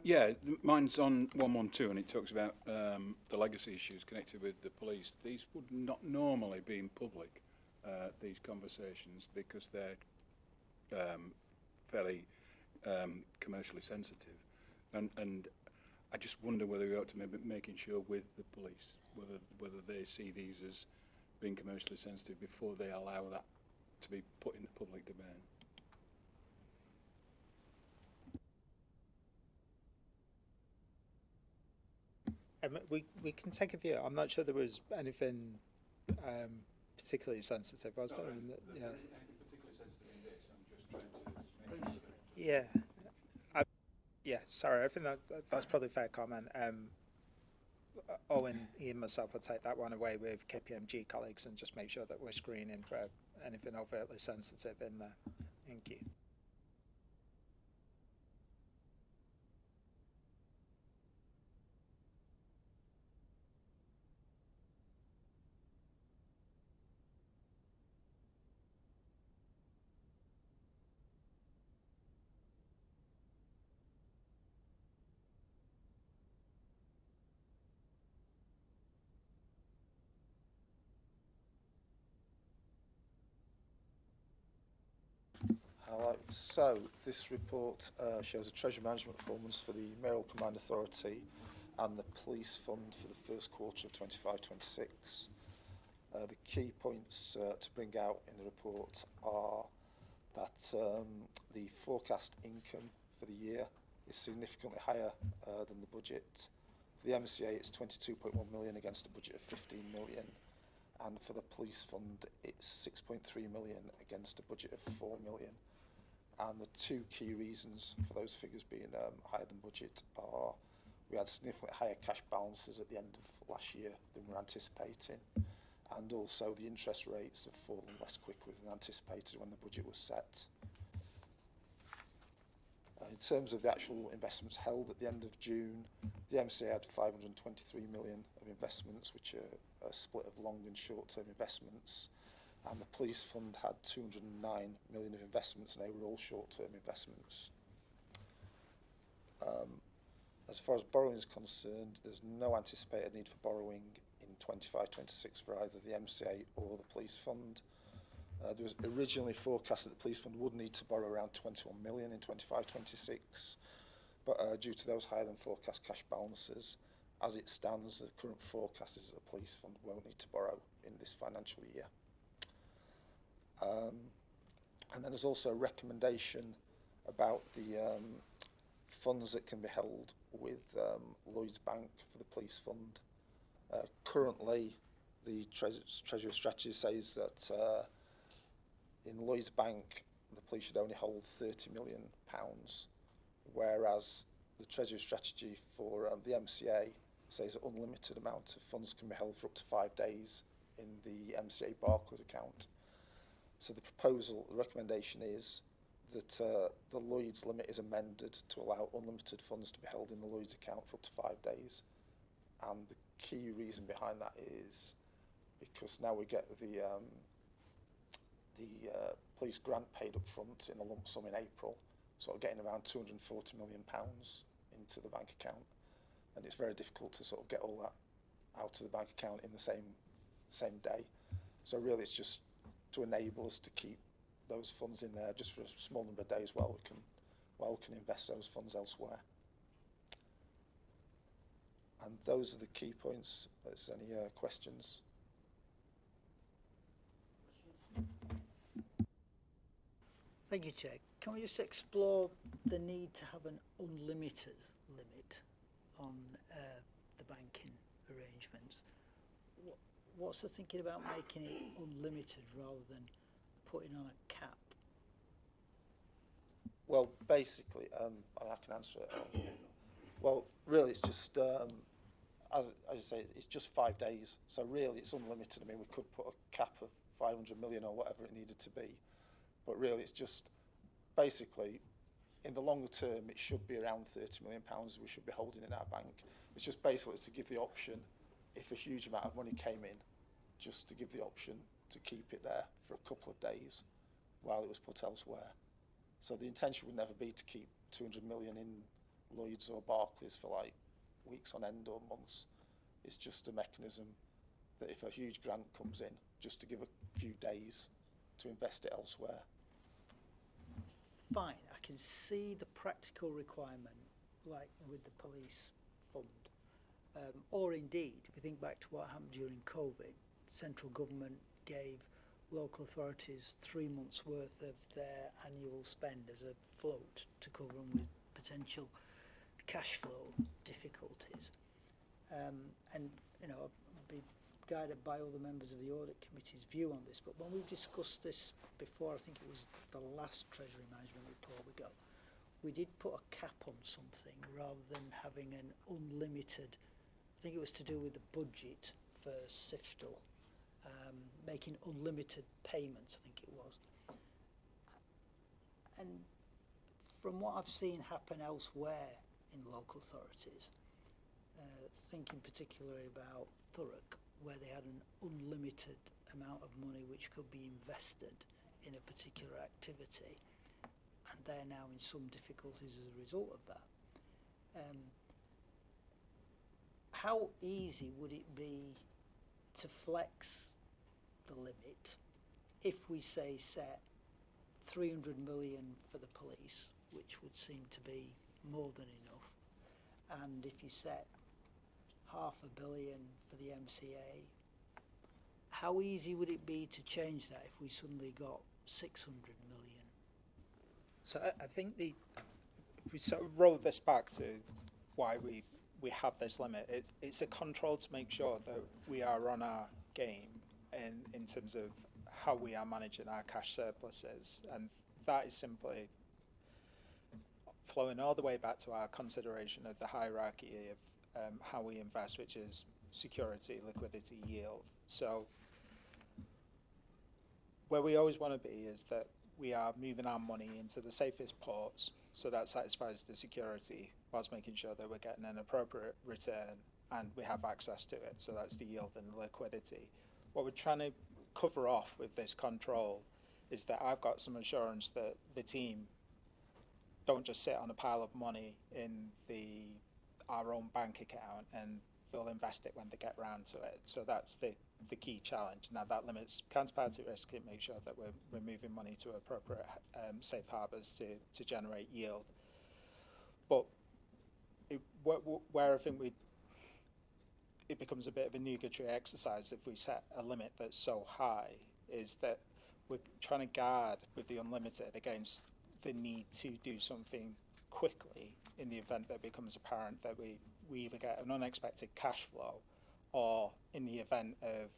Yeah, mine's on 112 and it talks about the legacy issues connected with the police. These would not normally be in public, these conversations, because they're fairly commercially sensitive. And I just wonder whether we ought to maybe making sure with the police, whether they see these as being commercially sensitive before they allow that to be put in the public domain. We can take a view. I'm not sure there was anything particularly sensitive, was there? Anything particularly sensitive in this. I'm just trying to Yeah. Yeah, sorry, I think that's probably a fair comment. Owen, Ian, myself will take that one away with KPMG colleagues and just make sure that we're screening for anything overtly sensitive in there. Thank you. So this report shows a treasury management performance for the Mayoral Combined Authority and the Police Fund for the first quarter of 25-26. The key points to bring out in the report are that the forecast income for the year is significantly higher than the budget. For the MCA, it's 22.1 million against a budget of 15 million. And for the Police Fund, it's 6.3 million against a budget of 4 million. And the two key reasons for those figures being higher than budget are, we had significantly higher cash balances at the end of last year than we were anticipating, and also the interest rates have fallen less quickly than anticipated when the budget was set. In terms of the actual investments held at the end of June, the MCA had 523 million of investments, which are a split of long and short-term investments, and the police fund had 209 million of investments, and they were all short-term investments. As far as borrowing is concerned, there's no anticipated need for borrowing in 25-26 for either the MCA or the police fund. There was originally forecast that the police fund would need to borrow around 21 million in 25-26, but due to those higher than forecast cash balances, as it stands, the current forecast is that the police fund won't need to borrow in this financial year. And then there's also a recommendation about the funds that can be held with Lloyds Bank for the police fund. Currently, the Treasury strategy says that in Lloyds Bank, the police should only hold £30 million, whereas the Treasury strategy for the MCA says that unlimited amount of funds can be held for up to 5 days in the MCA Barclays account. So the recommendation is that the Lloyds limit is amended to allow unlimited funds to be held in the Lloyds account for up to 5 days. And the key reason behind that is because now we get the police grant paid up front in a lump sum in April, so we're getting around £240 million into the bank account, and it's very difficult to sort of get all that out of the bank account in the same day. So really it's just to enable us to keep those funds in there just for a small number of days while we can invest those funds elsewhere. And those are the key points. If there's any questions. Thank you, Chair. Can we just explore the need to have an unlimited limit on the banking arrangements? What's the thinking about making it unlimited rather than putting on a cap? Well, basically, I can answer it. Well, really, it's just, as you say, it's just 5 days. So really, it's unlimited. I mean, we could put a cap of 500 million or whatever it needed to be. But really, it's just, basically, in the longer term, it should be around £30 million we should be holding in our bank. It's just basically to give the option, if a huge amount of money came in, just to give the option to keep it there for a couple of days while it was put elsewhere. So the intention would never be to keep 200 million in Lloyds or Barclays for like weeks on end or months. It's just a mechanism that if a huge grant comes in, just to give a few days to invest it elsewhere. Fine, I can see the practical requirement, like with the police fund. Or indeed, if you think back to what happened during COVID, central government gave local authorities 3 months' worth of their annual spend as a float to cover them with potential cash flow difficulties. And, you know, I'll be guided by all the members of the Audit Committee's view on this, but when we've discussed this before, I think it was the last Treasury Management report we got, we did put a cap on something rather than having an unlimited, I think it was to do with the budget for SIFTL, making unlimited payments, I think it was. And from what I've seen happen elsewhere in local authorities, thinking particularly about Thurrock, where they had an unlimited amount of money which could be invested in a particular activity, and they're now in some difficulties as a result of that. How easy would it be to flex the limit if we say set 300 million for the police, which would seem to be more than enough, and if you set £500 million for the MCA, how easy would it be to change that if we suddenly got 600 million? So I think if we sort of roll this back to why we have this limit, it's a control to make sure that we are on our game in terms of how we are managing our cash surpluses, and that is simply flowing all the way back to our consideration of the hierarchy of how we invest, which is security, liquidity, yield. So where we always want to be is that we are moving our money into the safest ports, so that satisfies the security whilst making sure that we're getting an appropriate return and we have access to it. So that's the yield and the liquidity. What we're trying to cover off with this control is that I've got some assurance that the team don't just sit on a pile of money in our own bank account and they'll invest it when they get round to it. So that's the key challenge. Now that limits counterparty risk. It makes sure that we're moving money to appropriate safe harbours to generate yield. But where I think it becomes a bit of a nugatory exercise if we set a limit that's so high is that we're trying to guard with the unlimited against the need to do something quickly in the event that it becomes apparent that we either get an unexpected cash flow or in the event of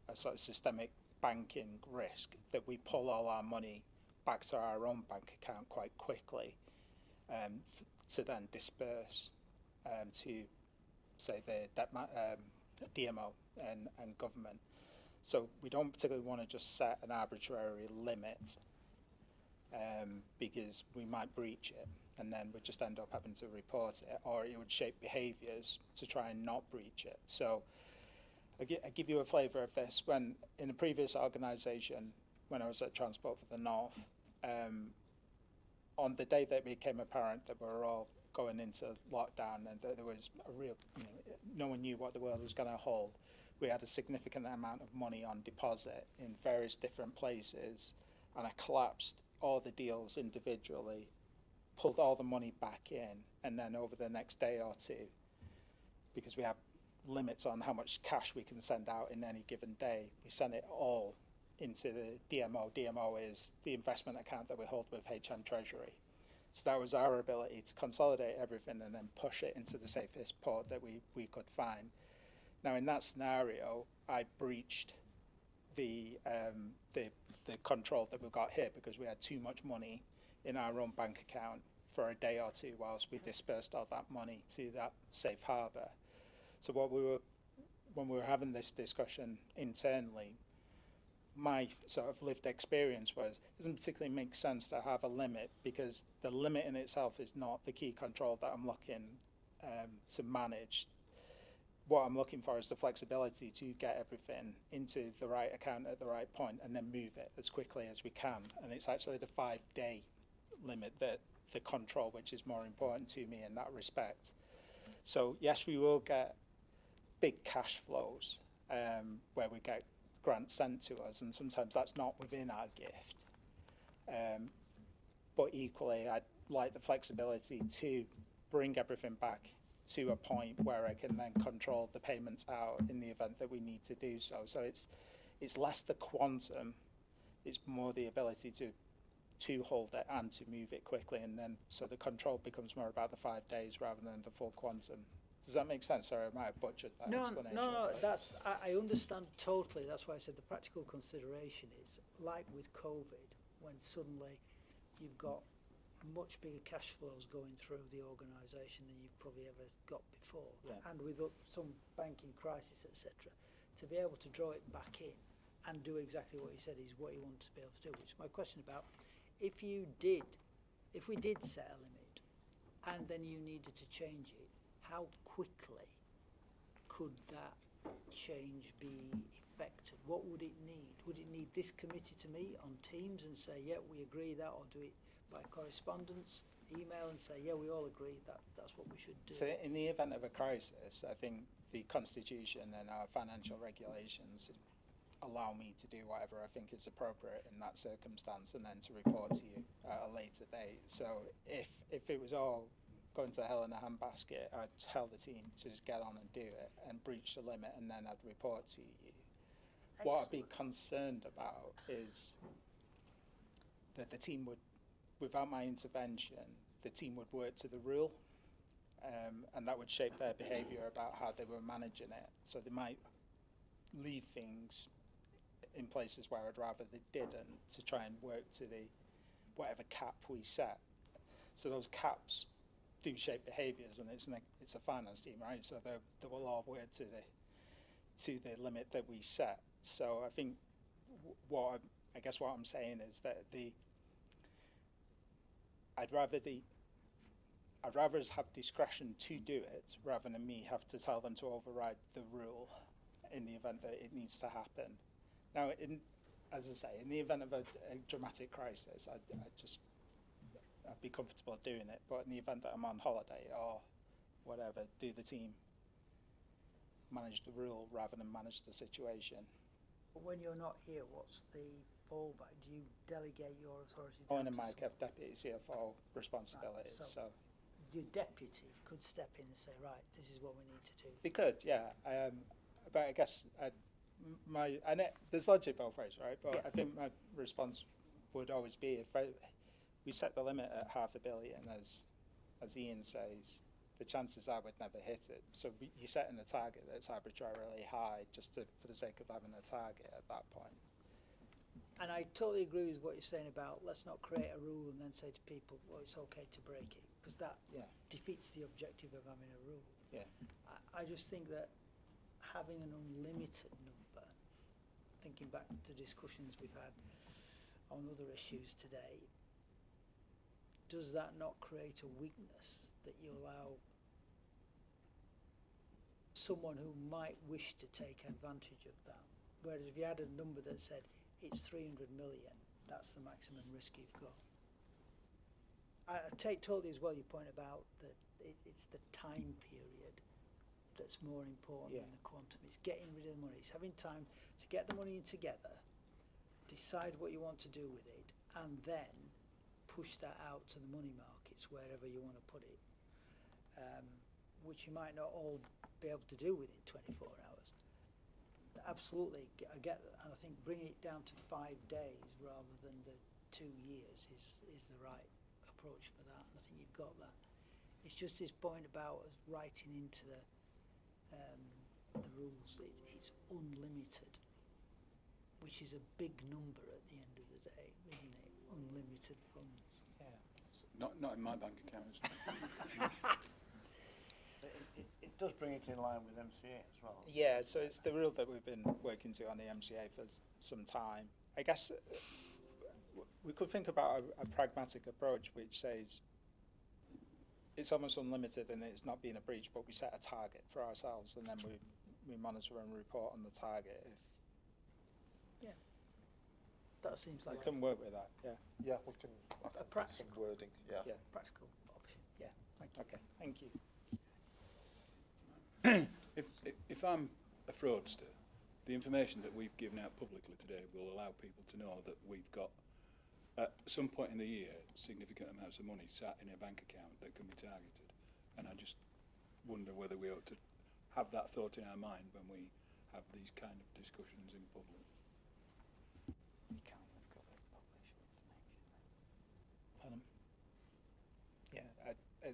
a sort of systemic banking risk that we pull all our money back to our own bank account quite quickly to then disperse to, say, the DMO and government. So we don't particularly want to just set an arbitrary limit because we might breach it and then we just end up having to report it, or it would shape behaviours to try and not breach it. So I give you a flavour of this. When in a previous organisation, when I was at Transport for the North, on the day that it became apparent that we were all going into lockdown and that there was a real, no one knew what the world was going to hold, we had a significant amount of money on deposit in various different places, and I collapsed all the deals individually, pulled all the money back in, and then over the next day or two, because we have limits on how much cash we can send out in any given day, we sent it all into the DMO. DMO is the investment account that we hold with HM Treasury. So that was our ability to consolidate everything and then push it into the safest port that we could find. Now in that scenario, I breached the control that we've got here because we had too much money in our own bank account for a day or two whilst we dispersed all that money to that safe harbour. So when we were having this discussion internally, my sort of lived experience was it doesn't particularly make sense to have a limit because the limit in itself is not the key control that I'm looking to manage. What I'm looking for is the flexibility to get everything into the right account at the right point and then move it as quickly as we can. And it's actually the 5-day limit that the control which is more important to me in that respect. So yes, we will get big cash flows where we get grants sent to us, and sometimes that's not within our gift. But equally, I'd like the flexibility to bring everything back to a point where I can then control the payments out in the event that we need to do so. So it's less the quantum, it's more the ability to hold it and to move it quickly, and then so the control becomes more about the 5 days rather than the full quantum. Does that make sense? Sorry, I might have butchered that explanation. No, I understand totally. That's why I said the practical consideration is, like with COVID, when suddenly you've got much bigger cash flows going through the organisation than you've probably ever got before, and with some banking crisis, etc., to be able to draw it back in and do exactly what you said is what you want to be able to do. Which is my question about, if we did set a limit and then you needed to change it, how quickly could that change be effected? What would it need? Would it need this committee to meet on Teams and say, yeah, we agree that, or do it by correspondence, email and say, yeah, we all agree that's what we should do? So in the event of a crisis, I think the Constitution and our financial regulations allow me to do whatever I think is appropriate in that circumstance and then to report to you at a later date. So if it was all going to hell in a handbasket, I'd tell the team to just get on and do it and breach the limit, and then I'd report to you. Excellent. What I'd be concerned about is that the team would, without my intervention, the team would work to the rule, and that would shape their behaviour about how they were managing it. So they might leave things in places where I'd rather they didn't, to try and work to the whatever cap we set. So those caps do shape behaviours, and it's a finance team, right? So they will all work to the limit that we set. So I think what I'm saying is that I'd rather us have discretion to do it rather than me have to tell them to override the rule in the event that it needs to happen. Now, as I say, in the event of a dramatic crisis, I'd be comfortable doing it. But in the event that I'm on holiday or whatever, do the team manage the rule rather than manage the situation? But when you're not here, what's the fallback? Do you delegate your authority? Owen and Mike have deputy CFO responsibilities, Right, so your deputy could step in and say, right, this is what we need to do. they could, yeah. But I guess there's logic both ways, right? But Yeah. I think my response would always be if we set the limit at $500 million, as Ian says, the chances are we'd never hit it. So you're setting a target that's arbitrarily high just for the sake of having a target at that point. And I totally agree with what you're saying about let's not create a rule and then say to people, well, it's okay to break it, because that defeats the objective of having a rule. Yeah. I just think that having an unlimited number, thinking back to discussions we've had on other issues today, does that not create a weakness that you allow someone who might wish to take advantage of that? Whereas if you had a number that said it's 300 million, that's the maximum risk you've got. I take totally as well your point about that it's the time period that's more important than the quantum. It's getting rid of the money. It's having time to get the money in together, decide what you want to do with it, and then push that out to the money markets wherever you want to put it, which you might not all be able to do within 24 hours. Absolutely, I get that, and I think bringing it down to 5 days rather than the 2 years is the right approach for that, and I think you've got that. It's just this point about us writing into the rules, it's unlimited, which is a big number at the end of the day, isn't it? Unlimited funds. Yeah. Not in my bank account. It does bring it in line with MCA as well. Yeah, so it's the rule that we've been working to on the MCA for some time. I guess we could think about a pragmatic approach which says it's almost unlimited and it's not being a breach, but we set a target for ourselves and then we monitor and report on the target. That seems like we can work with that, yeah. Yeah, we can. I can think some wording. Yeah. practical option. Yeah. Thank you. Okay. Thank you. If I'm a fraudster, the information that we've given out publicly today will allow people to know that we've got, at some point in the year, significant amounts of money sat in a bank account that can be targeted. And I just wonder whether we ought to have that thought in our mind when we have these kind of discussions in public. We can't have got to publish information. Pardon? Yeah, a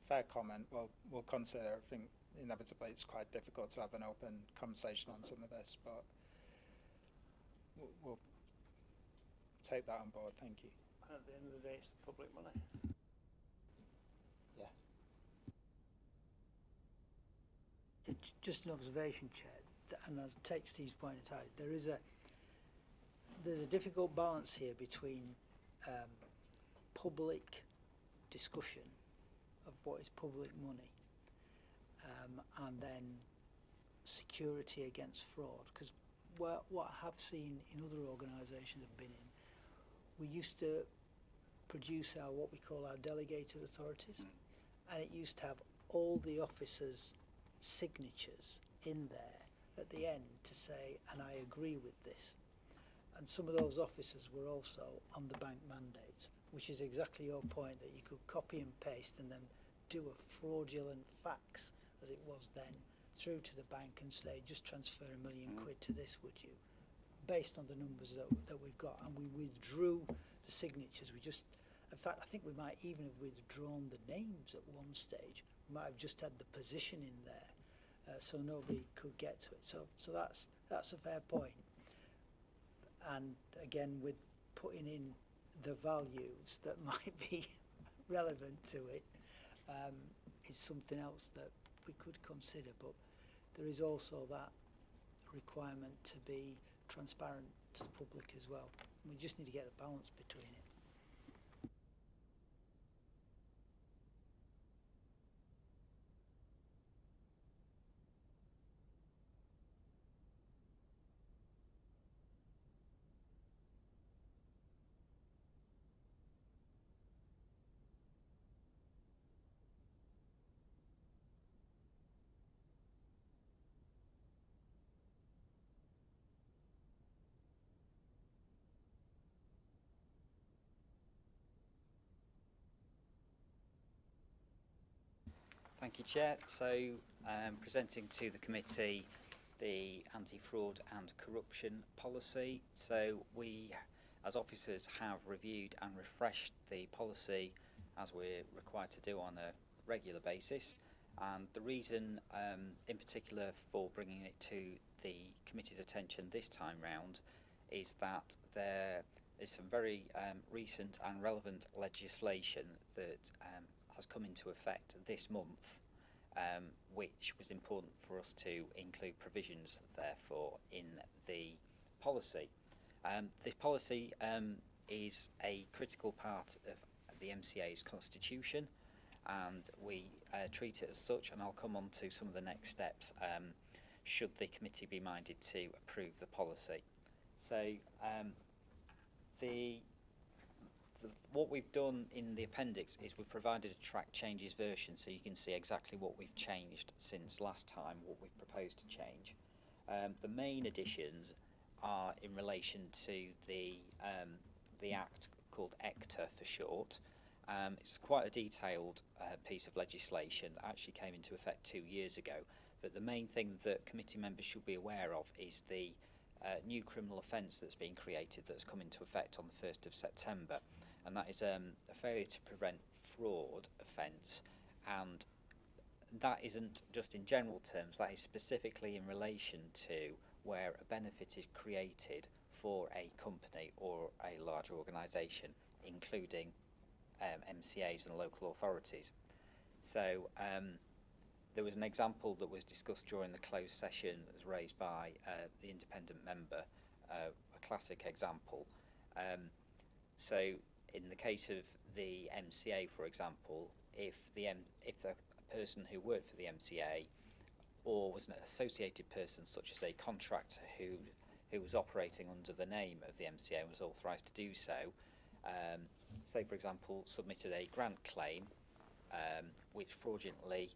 fair comment. We'll consider. I think inevitably it's quite difficult to have an open conversation on some of this, but we'll take that on board. Thank you. And at the end of the day, it's the public money. Yeah. It's just an observation, Chair, and I'll take Steve's point entirely. There's a difficult balance here between public discussion of what is public money and then security against fraud. Because what I have seen in other organisations I've been in, we used to produce what we call our delegated authorities, and it used to have all the officers' signatures in there at the end to say, and I agree with this. And some of those officers were also on the bank mandates, which is exactly your point, that you could copy and paste and then do a fraudulent fax, as it was then, through to the bank and say, just transfer £1 million to this, would you? Based on the numbers that we've got. And we withdrew the signatures. In fact, I think we might even have withdrawn the names at one stage. We might have just had the position in there, so nobody could get to it. So that's a fair point. And again, with putting in the values that might be relevant to it, is something else that we could consider. But there is also that requirement to be transparent to the public as well. We just need to get the balance between it. Thank you, Chair. So, presenting to the committee the anti-fraud and corruption policy. So we, as officers, have reviewed and refreshed the policy as we're required to do on a regular basis. And the reason, in particular, for bringing it to the committee's attention this time round is that there is some very recent and relevant legislation that has come into effect this month, which was important for us to include provisions, therefore, in the policy. This policy is a critical part of the MCA's constitution, and we treat it as such, and I'll come on to some of the next steps should the committee be minded to approve the policy. So what we've done in the appendix is we've provided a track changes version, so you can see exactly what we've changed since last time, what we've proposed to change. The main additions are in relation to the act called Cllr for short. It's quite a detailed piece of legislation that actually came into effect 2 years ago, but the main thing that committee members should be aware of is the new criminal offence that's been created that's come into effect on the 1st of September, and that is a failure to prevent fraud offence, and that isn't just in general terms, that is specifically in relation to where a benefit is created for a company or a large organisation, including MCAs and local authorities. So there was an example that was discussed during the closed session that was raised by the independent member, a classic example. So in the case of the MCA, for example, if the person who worked for the MCA or was an associated person, such as a contractor who was operating under the name of the MCA and was authorised to do so, say for example submitted a grant claim which fraudulently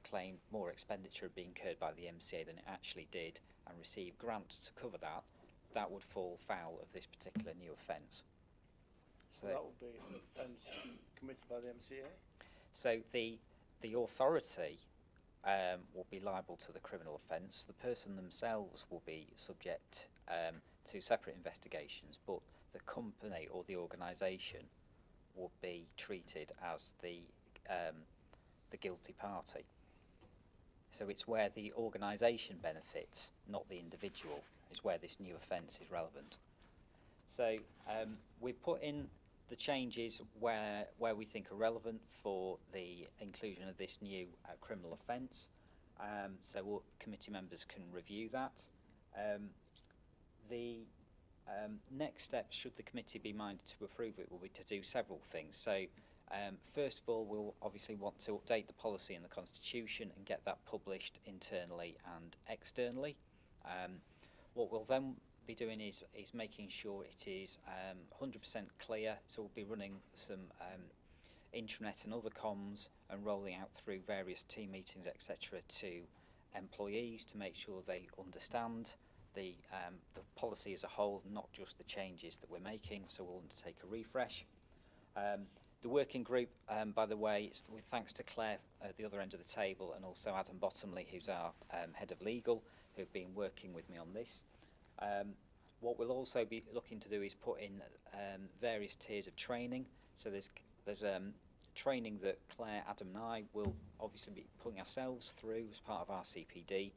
claimed more expenditure had been incurred by the MCA than it actually did and received grant to cover that, that would fall foul of this particular new offence. So that would be an offence committed by the MCA? So the authority will be liable to the criminal offence. The person themselves will be subject to separate investigations, but the company or the organisation will be treated as the guilty party. So it's where the organisation benefits, not the individual, is where this new offence is relevant. So we've put in the changes where we think are relevant for the inclusion of this new criminal offence. So all committee members can review that. The next step, should the committee be minded to approve it, will be to do several things. So first of all, we'll obviously want to update the policy in the Constitution and get that published internally and externally. What we'll then be doing is making sure it is 100% clear, so we'll be running some intranet and other comms and rolling out through various team meetings, etc., to employees to make sure they understand the policy as a whole, not just the changes that we're making, so we'll undertake a refresh. The working group, by the way, it's with thanks to Cllr at the other end of the table, and also Adam Bottomley, who's our head of legal, who've been working with me on this. What we'll also be looking to do is put in various tiers of training. So there's training that Claire, Adam and I will obviously be putting ourselves through as part of our CPD.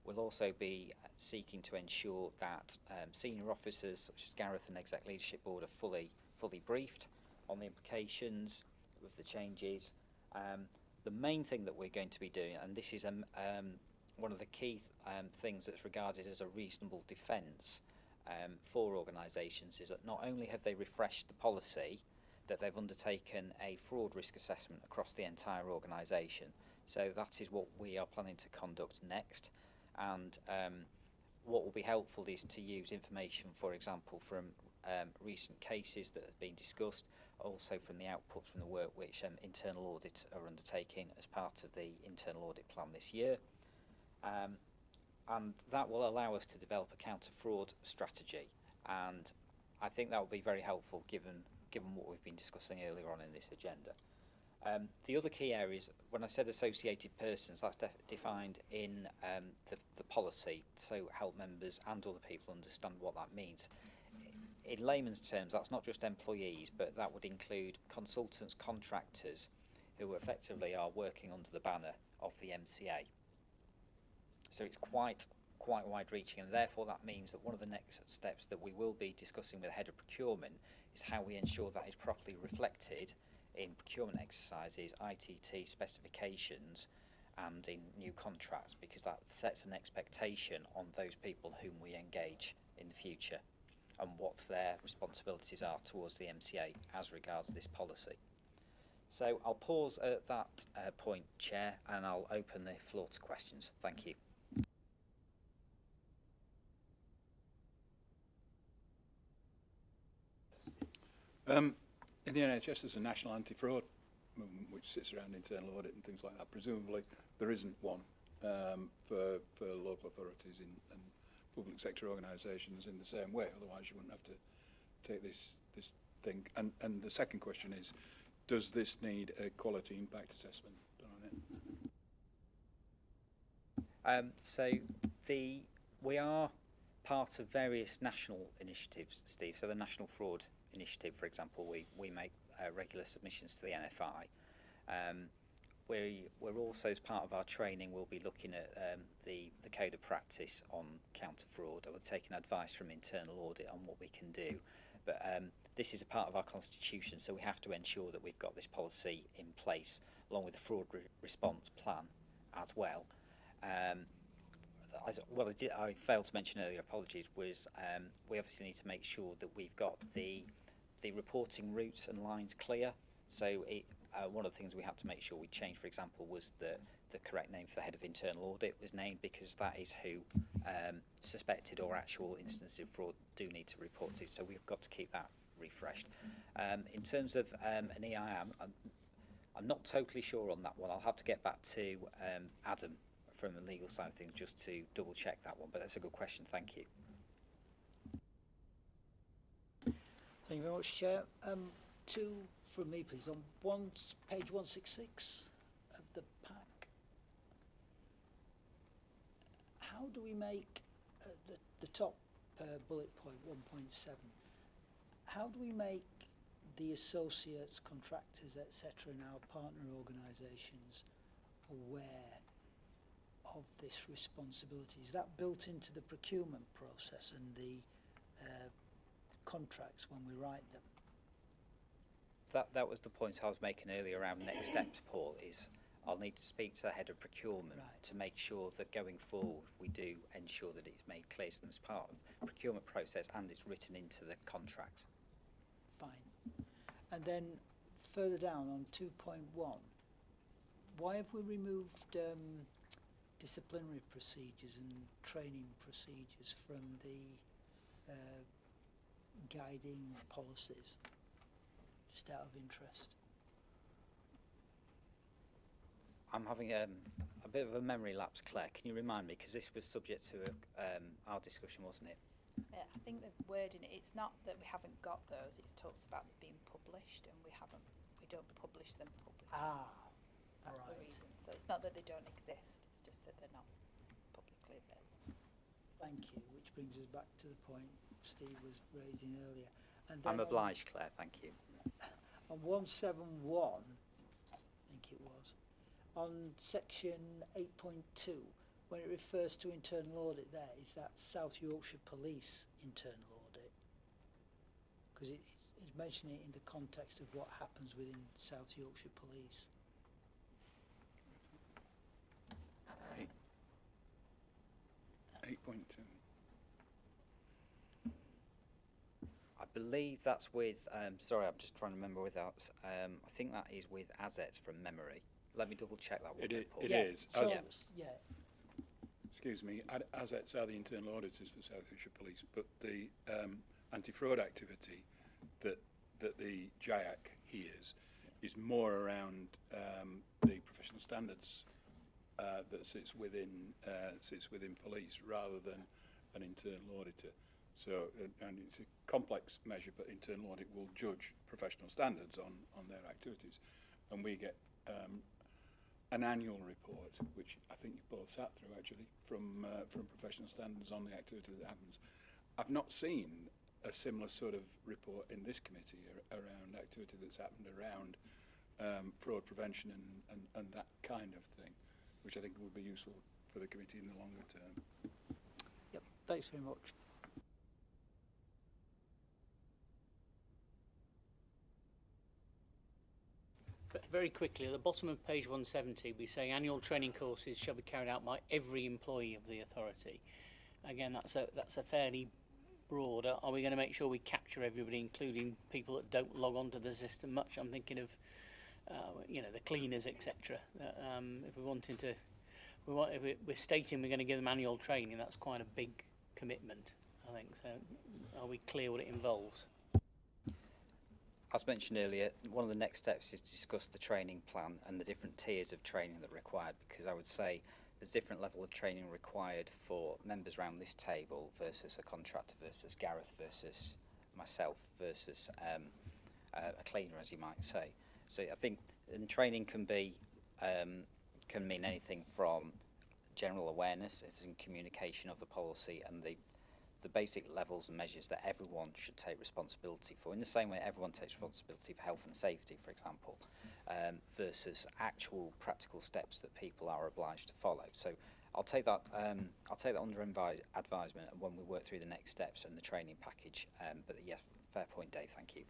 We'll also be seeking to ensure that senior officers such as Gareth and Exec Leadership Board are fully briefed on the implications with the changes. The main thing that we're going to be doing, and this is one of the key things that's regarded as a reasonable defence for organisations, is that not only have they refreshed the policy, that they've undertaken a fraud risk assessment across the entire organisation. So that is what we are planning to conduct next. And what will be helpful is to use information, for example, from recent cases that have been discussed, also from the outputs from the work which internal audit are undertaking as part of the internal audit plan this year. And that will allow us to develop a counter-fraud strategy. And I think that will be very helpful given what we've been discussing earlier on in this agenda. The other key areas, when I said associated persons, that's defined in the policy to help members and other people understand what that means. In layman's terms, that's not just employees, but that would include consultants, contractors, who effectively are working under the banner of the MCA. So it's quite wide-reaching, and therefore that means that one of the next steps that we will be discussing with the head of procurement is how we ensure that is properly reflected in procurement exercises, ITT specifications, and in new contracts, because that sets an expectation on those people whom we engage in the future and what their responsibilities are towards the MCA as regards this policy. So I'll pause at that point, Chair, and I'll open the floor to questions. Thank you. In the NHS, there's a national anti-fraud movement which sits around internal audit and things like that. Presumably, there isn't one for local authorities and public sector organisations in the same way. Otherwise, you wouldn't have to take this thing. And the second question is, does this need a quality impact assessment done on it? So we are part of various national initiatives, Steve. So the National Fraud Initiative, for example, we make regular submissions to the NFI. We're also, as part of our training, we'll be looking at the code of practice on counter fraud. We're taking advice from internal audit on what we can do. But this is a part of our constitution, so we have to ensure that we've got this policy in place, along with the fraud response plan as well. I failed to mention earlier, apologies, was we obviously need to make sure that we've got the reporting routes and lines clear. So one of the things we had to make sure we changed, for example, was the correct name for the head of internal audit was named, because that is who suspected or actual instances of fraud do need to report to. So we've got to keep that refreshed. In terms of an EIM, I'm not totally sure on that one. I'll have to get back to Adam from the legal side of things just to double check that one, but that's a good question. Thank you. Thank you very much, Chair. Two from me, please. On page 166 of the pack, how do we make the top bullet point 1.7? How do we make the associates, contractors, etc., in our partner organisations aware of this responsibility? Is that built into the procurement process and the contracts when we write them? That was the point I was making earlier around next steps, Paul, is I'll need to speak to the head of procurement to make sure that going forward we do ensure that it's made clear to them as part of the procurement process and it's written into the contracts. Fine. And then further down on 2.1, why have we removed disciplinary procedures and training procedures from the guiding policies, just out of interest? I'm having a bit of a memory lapse, Claire. Can you remind me? Because this was subject to our discussion, wasn't it? I think the wording, it's not that we haven't got those, it talks about them being published, and we don't publish them publicly. That's the reason. So it's not that they don't exist, it's just that they're not publicly available. Thank you, which brings us back to the point Steve was raising earlier. And I'm obliged, Claire, thank you. On 171, I think it was, on section 8.2, when it refers to internal audit there, is that South Yorkshire Police internal audit? Because is mentioning it in the context of what happens within South Yorkshire Police. Eight. 8.2. I believe that's with, sorry, I'm just trying to remember without, I think that is with assets from memory. Let me double check that one. It Yeah, is. so, As, yeah, excuse me, ASETs are the internal auditors for South Yorkshire Police, but the anti-fraud activity that the JIAC hears is more around the professional standards that sits within police rather than an internal auditor. So, and it's a complex measure, but internal audit will judge professional standards on their activities, and we get an annual report, which I think you both sat through actually, from professional standards on the activity that happens. I've not seen a similar sort of report in this committee around activity that's happened around fraud prevention and that kind of thing, which I think would be useful for the committee in the longer term. yep, thanks very much. But very quickly, at the bottom of page 170, we say annual training courses shall be carried out by every employee of the authority. Again, that's a fairly broad. Are we going to make sure we capture everybody, including people that don't log on to the system much? I'm thinking of, the cleaners, etc. If we're wanting to, if we're stating we're going to give them annual training, that's quite a big commitment, I think. So, are we clear what it involves? As mentioned earlier, one of the next steps is to discuss the training plan and the different tiers of training that are required, because I would say there's different level of training required for members around this table versus a contractor versus Gareth versus myself versus a cleaner, as you might say. So I think training can be can mean anything from general awareness, as in communication of the policy and the basic levels and measures that everyone should take responsibility for, in the same way everyone takes responsibility for health and safety, for example, versus actual practical steps that people are obliged to follow. So I'll take that under advisement when we work through the next steps and the training package. But yes, fair point, Dave. Thank you.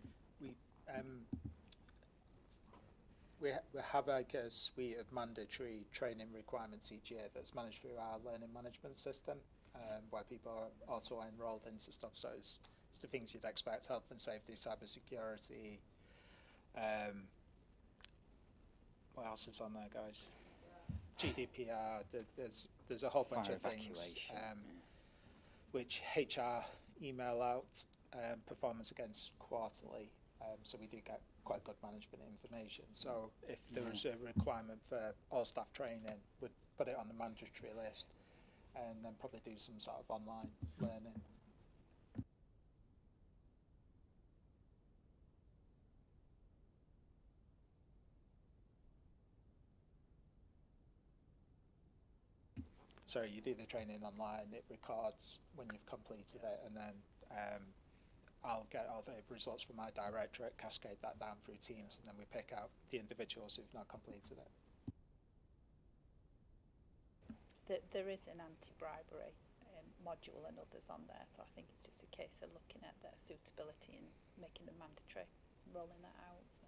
We have like a suite of mandatory training requirements each year that's managed through our learning management system, where people are also enrolled into stuff. So it's the things you'd expect: health and safety, cyber security. What else is on there, guys? GDPR. There's a whole bunch of things which HR email out performance against quarterly. So we do get quite good management information. So if there was a requirement for all staff training, we'd put it on the mandatory list and then probably do some sort of online learning. So you do the training online, it records when you've completed it, and then I'll get all the results from my directorate, cascade that down through Teams, and then we pick out the individuals who've not completed it. There is an anti-bribery module and others on there, so I think it's just a case of looking at their suitability and making them mandatory, rolling that out. So.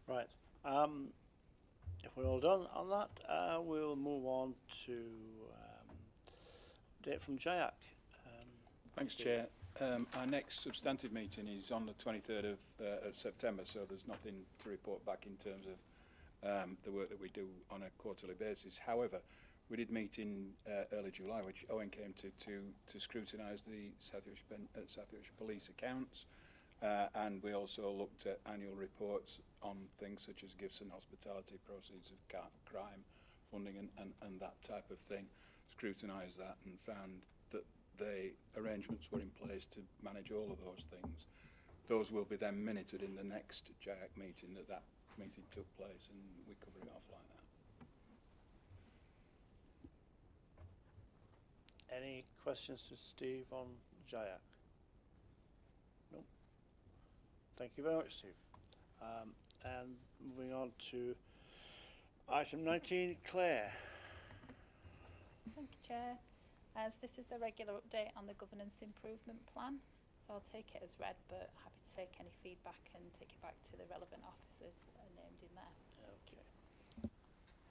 Right. If we're all done on that, we'll move on to date from JIAC. Thanks, Chair. Our next substantive meeting is on the 23rd of September, so there's nothing to report back in terms of the work that we do on a quarterly basis. However, we did meet in early July, which Owen came to scrutinise the South Yorkshire Police accounts. And we also looked at annual reports on things such as gifts and hospitality, proceeds of crime, funding and that type of thing, scrutinised that and found that the arrangements were in place to manage all of those things. Those will be then minuted in the next JIAC meeting that meeting took place, and we cover it off like that. Any questions to Steve on Jayak? No. Thank you very much, Steve. And moving on to item 19, Claire. Thank you, Chair. As this is a regular update on the governance improvement plan, so I'll take it as read, but happy to take any feedback and take it back to the relevant officers that are named in there. Okay.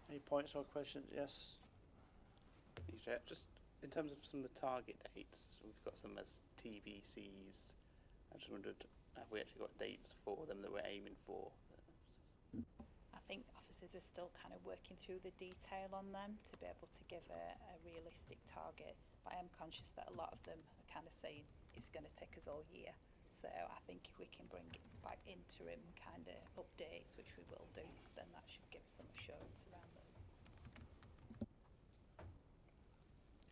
Any points or questions? Yes. Yeah, just in terms of some of the target dates, we've got some as TBCs. I just wondered, have we actually got dates for them that we're aiming for? I think officers are still kind of working through the detail on them to be able to give a realistic target. But I am conscious that a lot of them are kind of saying it's going to take us all year. So I think if we can bring it back interim kind of updates, which we will do, then that should give some assurance around those.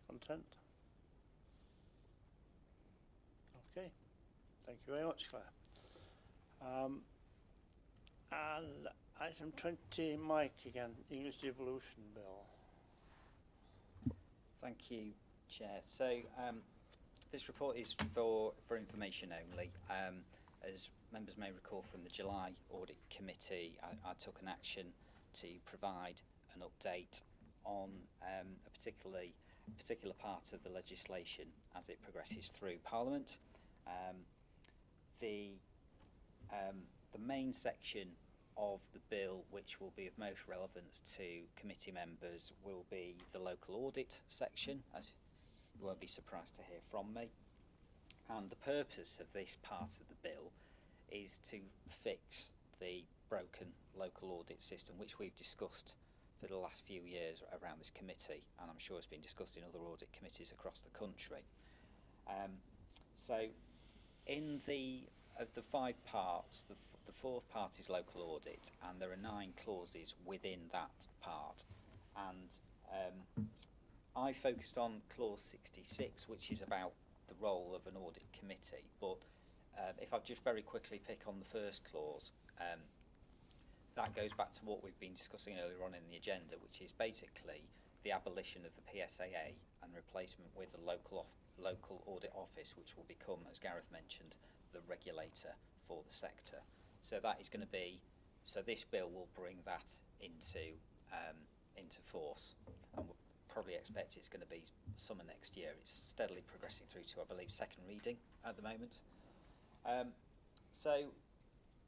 Content? Okay. Thank you very much, Claire. And item 20, Mike again, English Devolution Bill. Thank you, Chair. So this report is for information only. As members may recall from the July Audit Committee, I took an action to provide an update on a particular part of the legislation as it progresses through Parliament. The main section of the bill which will be of most relevance to committee members will be the local audit section, as you won't be surprised to hear from me. And the purpose of this part of the bill is to fix the broken local audit system, which we've discussed for the last few years around this committee, and I'm sure it's been discussed in other audit committees across the country. So in of the 5 parts, the 4th part is local audit, and there are 9 clauses within that part. And I focused on clause 66, which is about the role of an audit committee. But if I just very quickly pick on the first clause, that goes back to what we've been discussing earlier on in the agenda, which is basically the abolition of the PSAA and replacement with the local audit office, which will become, as Gareth mentioned, the regulator for the sector. So that is going to be, so this bill will bring that into force, and we'll probably expect it's going to be summer next year. It's steadily progressing through to, I believe, 2nd reading at the moment. So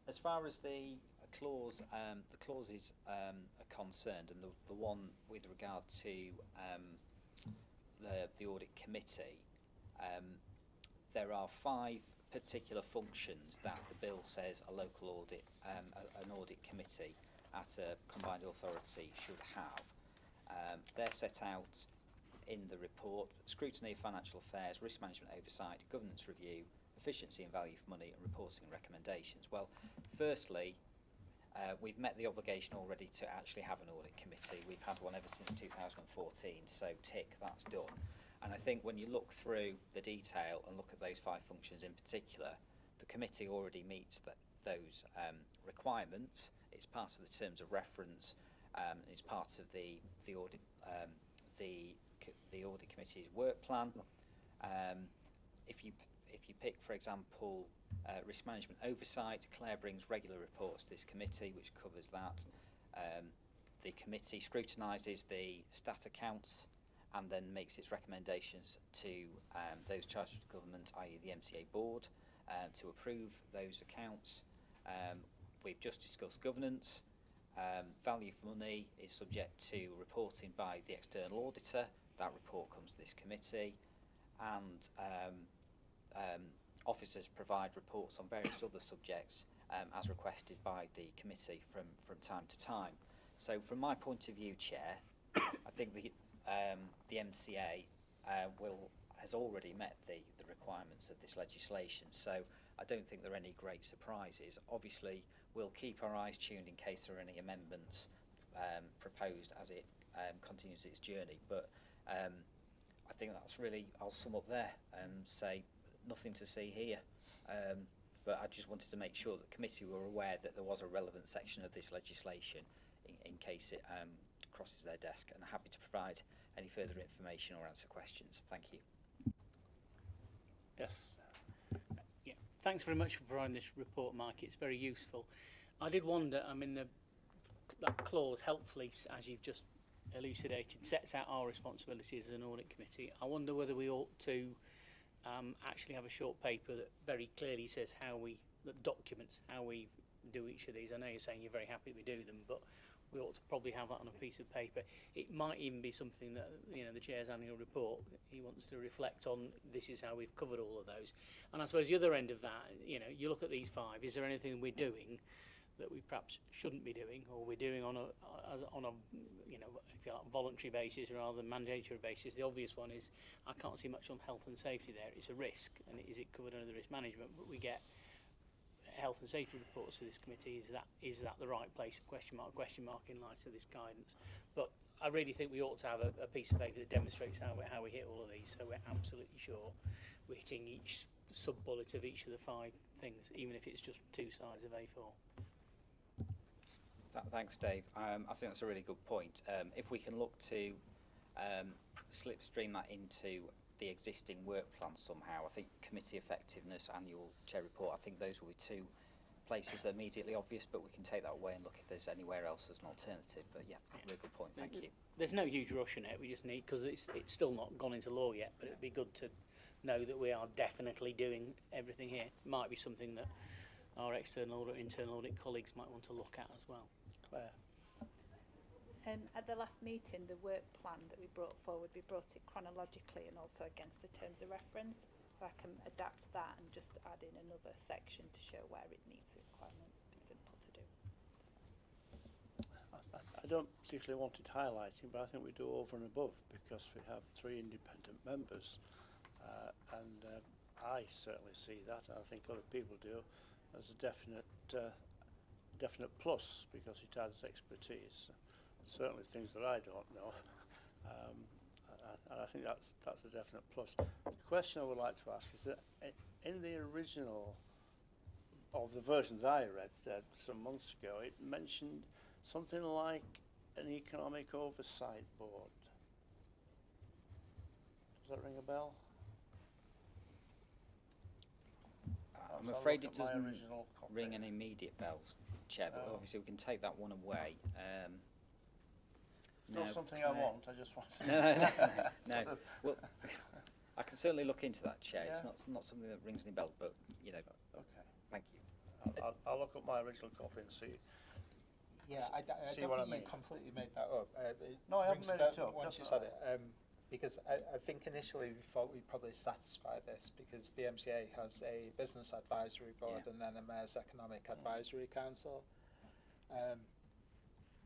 as far as the clauses are concerned, and the one with regard to the audit committee, there are 5 particular functions that the bill says a local audit, an audit committee at a combined authority should have. They're set out in the report: scrutiny of financial affairs, risk management oversight, governance review, efficiency and value for money, and reporting and recommendations. Well, firstly, we've met the obligation already to actually have an audit committee. We've had one ever since 2014, so tick, that's done. And I think when you look through the detail and look at those 5 functions in particular, the committee already meets those requirements. It's part of the terms of reference. It's part of the audit committee's work plan. If you pick, for example, risk management oversight, Cllr brings regular reports to this committee, which covers that. The committee scrutinises the stat accounts and then makes its recommendations to those charged with government, i.e. the MCA board, to approve those accounts. We've just discussed governance. Value for money is subject to reporting by the external auditor. That report comes to this committee, and officers provide reports on various other subjects as requested by the committee from time to time. So from my point of view, Chair, I think the MCA has already met the requirements of this legislation, so I don't think there are any great surprises. Obviously, we'll keep our eyes tuned in case there are any amendments proposed as it continues its journey, but I think that's really, I'll sum up there and say nothing to see here, but I just wanted to make sure that the committee were aware that there was a relevant section of this legislation in case it crosses their desk, and I'm happy to provide any further information or answer questions. Thank you. Yes. Yeah, thanks very much for providing this report, Mike. It's very useful. I did wonder, I mean, that clause helpfully, as you've just elucidated, sets out our responsibilities as an audit committee. I wonder whether we ought to actually have a short paper that very clearly says that documents how we do each of these. I know you're saying you're very happy we do them, but we ought to probably have that on a piece of paper. It might even be something that, the Chair's annual report, he wants to reflect on, this is how we've covered all of those. And I suppose the other end of that, you look at these 5, is there anything we're doing that we perhaps shouldn't be doing, or we're doing on a if you like, voluntary basis rather than mandatory basis? The obvious one is, I can't see much on health and safety there. It's a risk, and is it covered under the risk management? But we get health and safety reports to this committee. Is that the right place? Question mark in light of this guidance. But I really think we ought to have a piece of paper that demonstrates how we hit all of these, so we're absolutely sure we're hitting each sub-bullet of each of the 5 things, even if it's just 2 sides of A4. Thanks, Dave. I think that's a really good point. If we can look to slipstream that into the existing work plan somehow, I think committee effectiveness, annual chair report, I think those will be 2 places that are immediately obvious, but we can take that away and look if there's anywhere else as an alternative. But yeah, really good point, thank you. There's no huge rush in it, we just need, because it's still not gone into law yet, but it'd be good to know that we are definitely doing everything here. Might be something that our external or internal audit colleagues might want to look at as well. Claire? At the last meeting, the work plan that we brought forward, we brought it chronologically and also against the terms of reference. So I can adapt that and just add in another section to show where it meets the requirements. It's simple to do. I don't particularly want it highlighting, but I think we do over and above, because we have 3 independent members, and I certainly see that, and I think other people do, as a definite plus, because it adds expertise. Certainly things that I don't know, and I think that's a definite plus. The question I would like to ask is that in the original of the versions I read some months ago, it mentioned something like an economic oversight board. Does that ring a bell? I'm afraid it doesn't ring any immediate bells, Chair, but obviously we can take that one away. It's not something I want, I just want to... No. Well, I can certainly look into that, Chair. Yeah. It's not something that rings any bells, but, Okay. Thank you. I'll look up my original copy and see. Yeah, I don't think you completely made that up. No, I haven't made it up. Once you said it. Because I think initially we thought we'd probably satisfy this, because the MCA has a business advisory board and then a Mayor's Economic Advisory Council.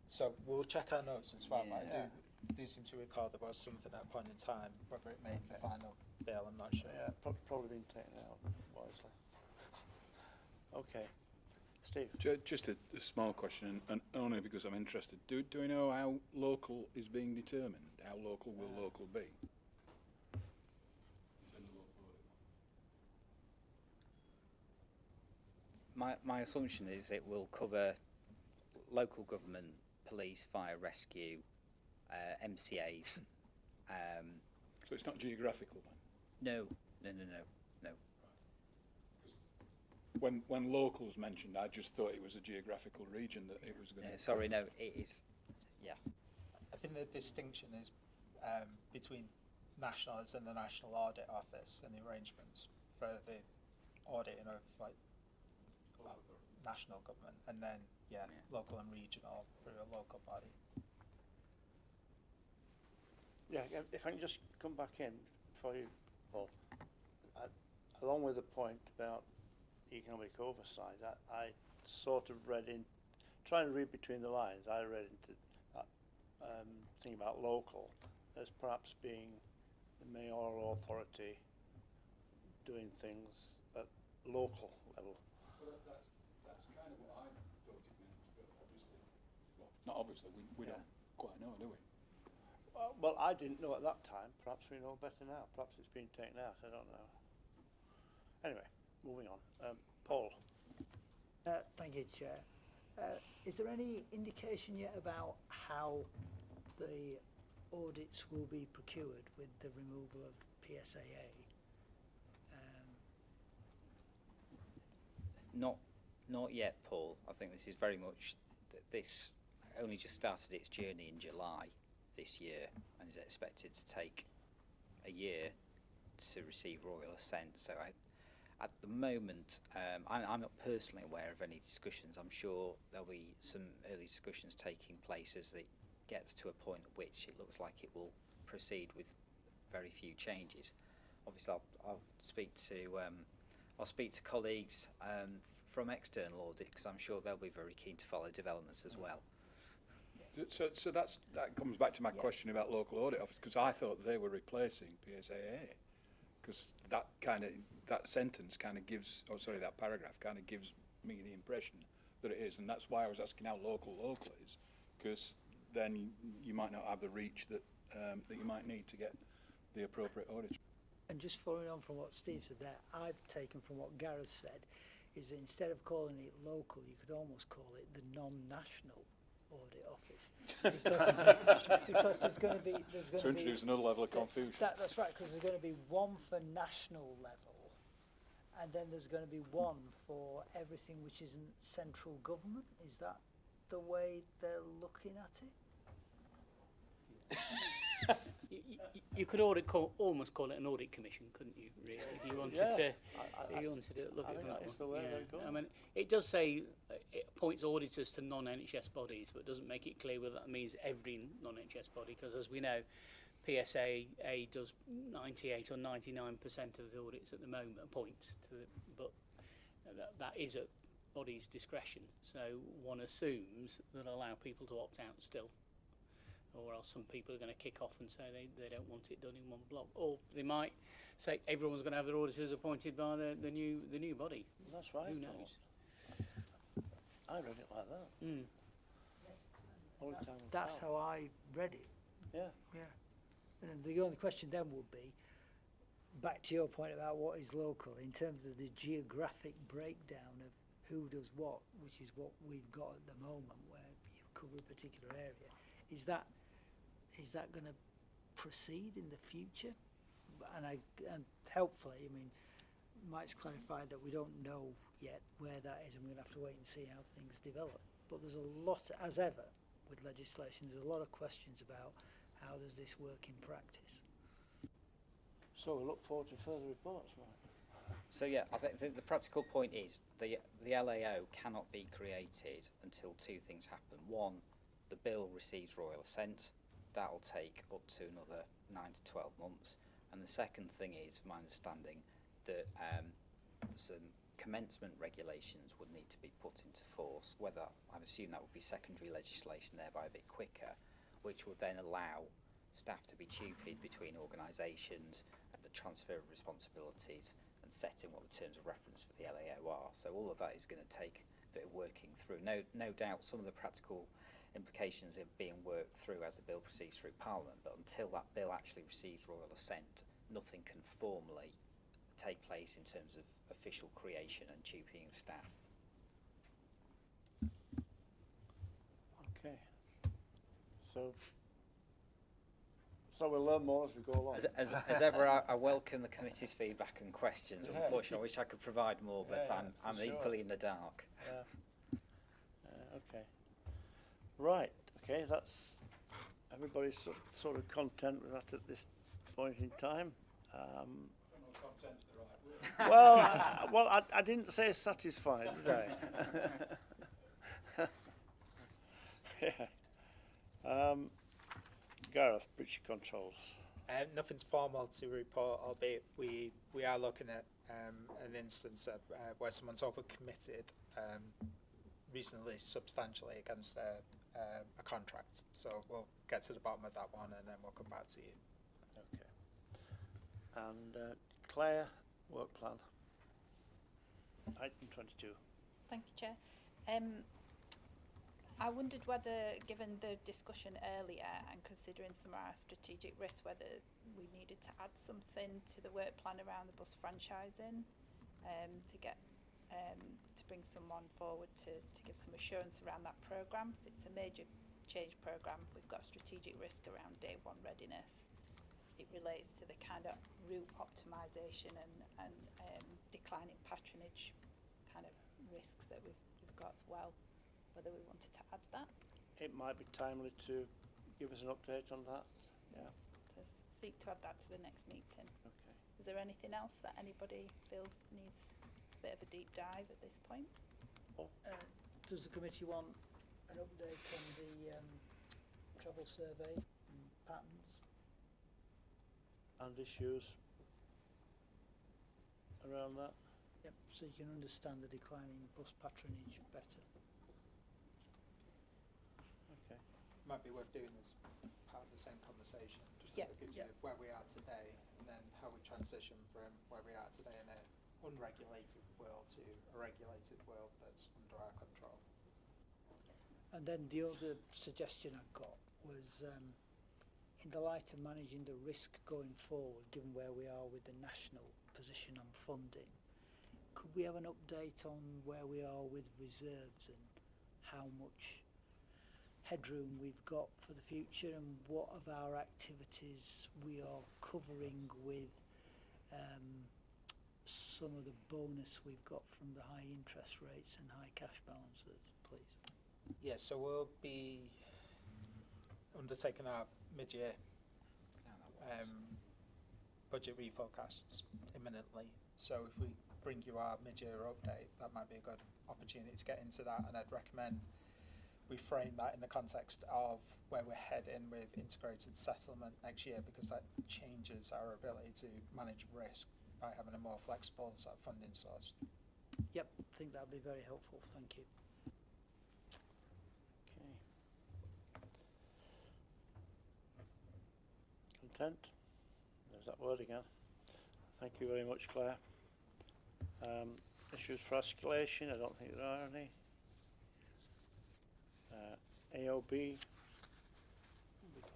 So we'll check our notes as well. But I do seem to recall there was something at a point in time, whether it made the final bill, I'm not sure. Yeah, probably been taken out wisely. Okay. Steve? Just a small question, and only because I'm interested. Do we know how local is being determined? How local will local be? My assumption is it will cover local government, police, fire, rescue, MCAs. So it's not geographical then? No. When local was mentioned, I just thought it was a geographical region that it was going to... Sorry, no, it is, yeah. I think the distinction is between nationals and the National Audit Office and the arrangements for the auditing of national government, and then local and regional for a local body. Yeah, if I can just come back in before you, Paul, along with the point about economic oversight, I sort of read in, trying to read between the lines, I read into that thing about local as perhaps being the mayoral authority doing things at local level. Well, that's kind of what I thought it meant, but obviously, well, not obviously, we don't quite know, do we? Well, I didn't know at that time. Perhaps we know better now. Perhaps it's been taken out. I don't know. Anyway, moving on. Paul. Thank you, Chair. Is there any indication yet about how the audits will be procured with the removal of PSAA? Not yet, Paul. I think this is very much, this only just started its journey in July this year and is expected to take a year to receive royal assent. So at the moment, I'm not personally aware of any discussions. I'm sure there'll be some early discussions taking place as it gets to a point at which it looks like it will proceed with very few changes. Obviously, I'll speak to colleagues from external audit, because I'm sure they'll be very keen to follow developments as well. So that comes back to my question about local audit office, because I thought they were replacing PSAA, because that sentence kind of gives, that paragraph kind of gives me the impression that it is, and that's why I was asking how local is, because then you might not have the reach that that you might need to get the appropriate audit. And just following on from what Steve said there, I've taken from what Gareth said, is that instead of calling it local, you could almost call it the non-national audit office, because there's going to be to introduce another level of confusion. That's right, because there's going to be one for national level, and then there's going to be one for everything which isn't central government. Is that the way they're looking at it? You could almost call it an audit commission, couldn't you? Really, if you wanted to, if you wanted to look at it that that's the way they're going. I mean, it does say it appoints auditors to non-NHS bodies, but it doesn't make it clear whether that means every non-NHS body. Because as we know, PSAA does 98 or 99% of the audits at the moment. Appoints to, but that is at body's discretion. So one assumes that allow people to opt out still. Or else some people are going to kick off and say they don't want it done in one block. Or they might say everyone's going to have their auditors appointed by the new body. That's right. Who knows? I read it like that. Mm. That's how I read it. Yeah. Yeah. And the only question then would be, back to your point about what is local, in terms of the geographic breakdown of who does what, which is what we've got at the moment, where you cover a particular area. Is that going to proceed in the future? And helpfully, I mean, Mike's clarified that we don't know yet where that is, and we're going to have to wait and see how things develop. But there's a lot, as ever, with legislation, there's a lot of questions about how does this work in practice. So we look forward to further reports, Mike. So yeah, I think the practical point is the LAO cannot be created until two things happen. One, the bill receives royal assent. That'll take up to another 9 to 12 months. And the second thing is, my understanding, that some commencement regulations would need to be put into force, whether, I assume that would be secondary legislation, thereby a bit quicker, which would then allow staff to be tupied between organisations and the transfer of responsibilities and setting what the terms of reference for the LAO are. So all of that is going to take a bit of working through. No doubt some of the practical implications are being worked through as the bill proceeds through Parliament, but until that bill actually receives royal assent, nothing can formally take place in terms of official creation and tuping of staff. Okay. So we'll learn more as we go along. As ever, I welcome the committee's feedback and questions. Yeah. Unfortunately, I wish I could provide more, but Yeah, I'm for sure. equally in the dark. Yeah. Okay. Right. Okay. That's everybody's sort of content with that at this point in time. Well, I didn't say satisfied, did I? Yeah. Gareth, breach controls. Nothing's formal to report, albeit we are looking at an instance of, where someone's overcommitted reasonably substantially against a contract. So we'll get to the bottom of that one and then we'll come back to you. Okay. And Claire, work plan. Item 22. Thank you, Chair. I wondered whether, given the discussion earlier and considering some of our strategic risks, whether we needed to add something to the work plan around the bus franchising to get to bring someone forward to give some assurance around that programme. So it's a major change programme. We've got strategic risk around day one readiness. It relates to the kind of route optimisation and declining patronage kind of risks that we've got as well, whether we wanted to add that. It might be timely to give us an update on that. Yeah. To seek to add that to the next meeting. Okay. Is there anything else that anybody feels needs a bit of a deep dive at this point? Does the committee want an update on the travel survey and patterns? And issues around that? Yep, so you can understand the declining bus patronage better. Okay. Might be worth doing this part of the same conversation, just Yeah, to give yeah. you where we are today, and then how we transition from where we are today in an unregulated world to a regulated world that's under our control. And then the other suggestion I got was, in the light of managing the risk going forward, given where we are with the national position on funding, could we have an update on where we are with reserves and how much headroom we've got for the future, and what of our activities we are covering with some of the bonus we've got from the high interest rates and high cash balances, please? Yeah, so we'll be undertaking our mid-year budget reforecasts imminently. So if we bring you our mid-year update, that might be a good opportunity to get into that, and I'd recommend we frame that in the context of where we're heading with integrated settlement next year, because that changes our ability to manage risk by having a more flexible sort of funding source. Yep, I think that'd be very helpful, thank you. Okay. Content? There's that word again. Thank you very much, Claire. Issues for escalation? I don't think there are any. AOB, we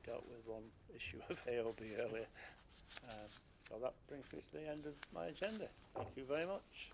dealt with one issue of AOB earlier. So that brings me to the end of my agenda. Thank you very much.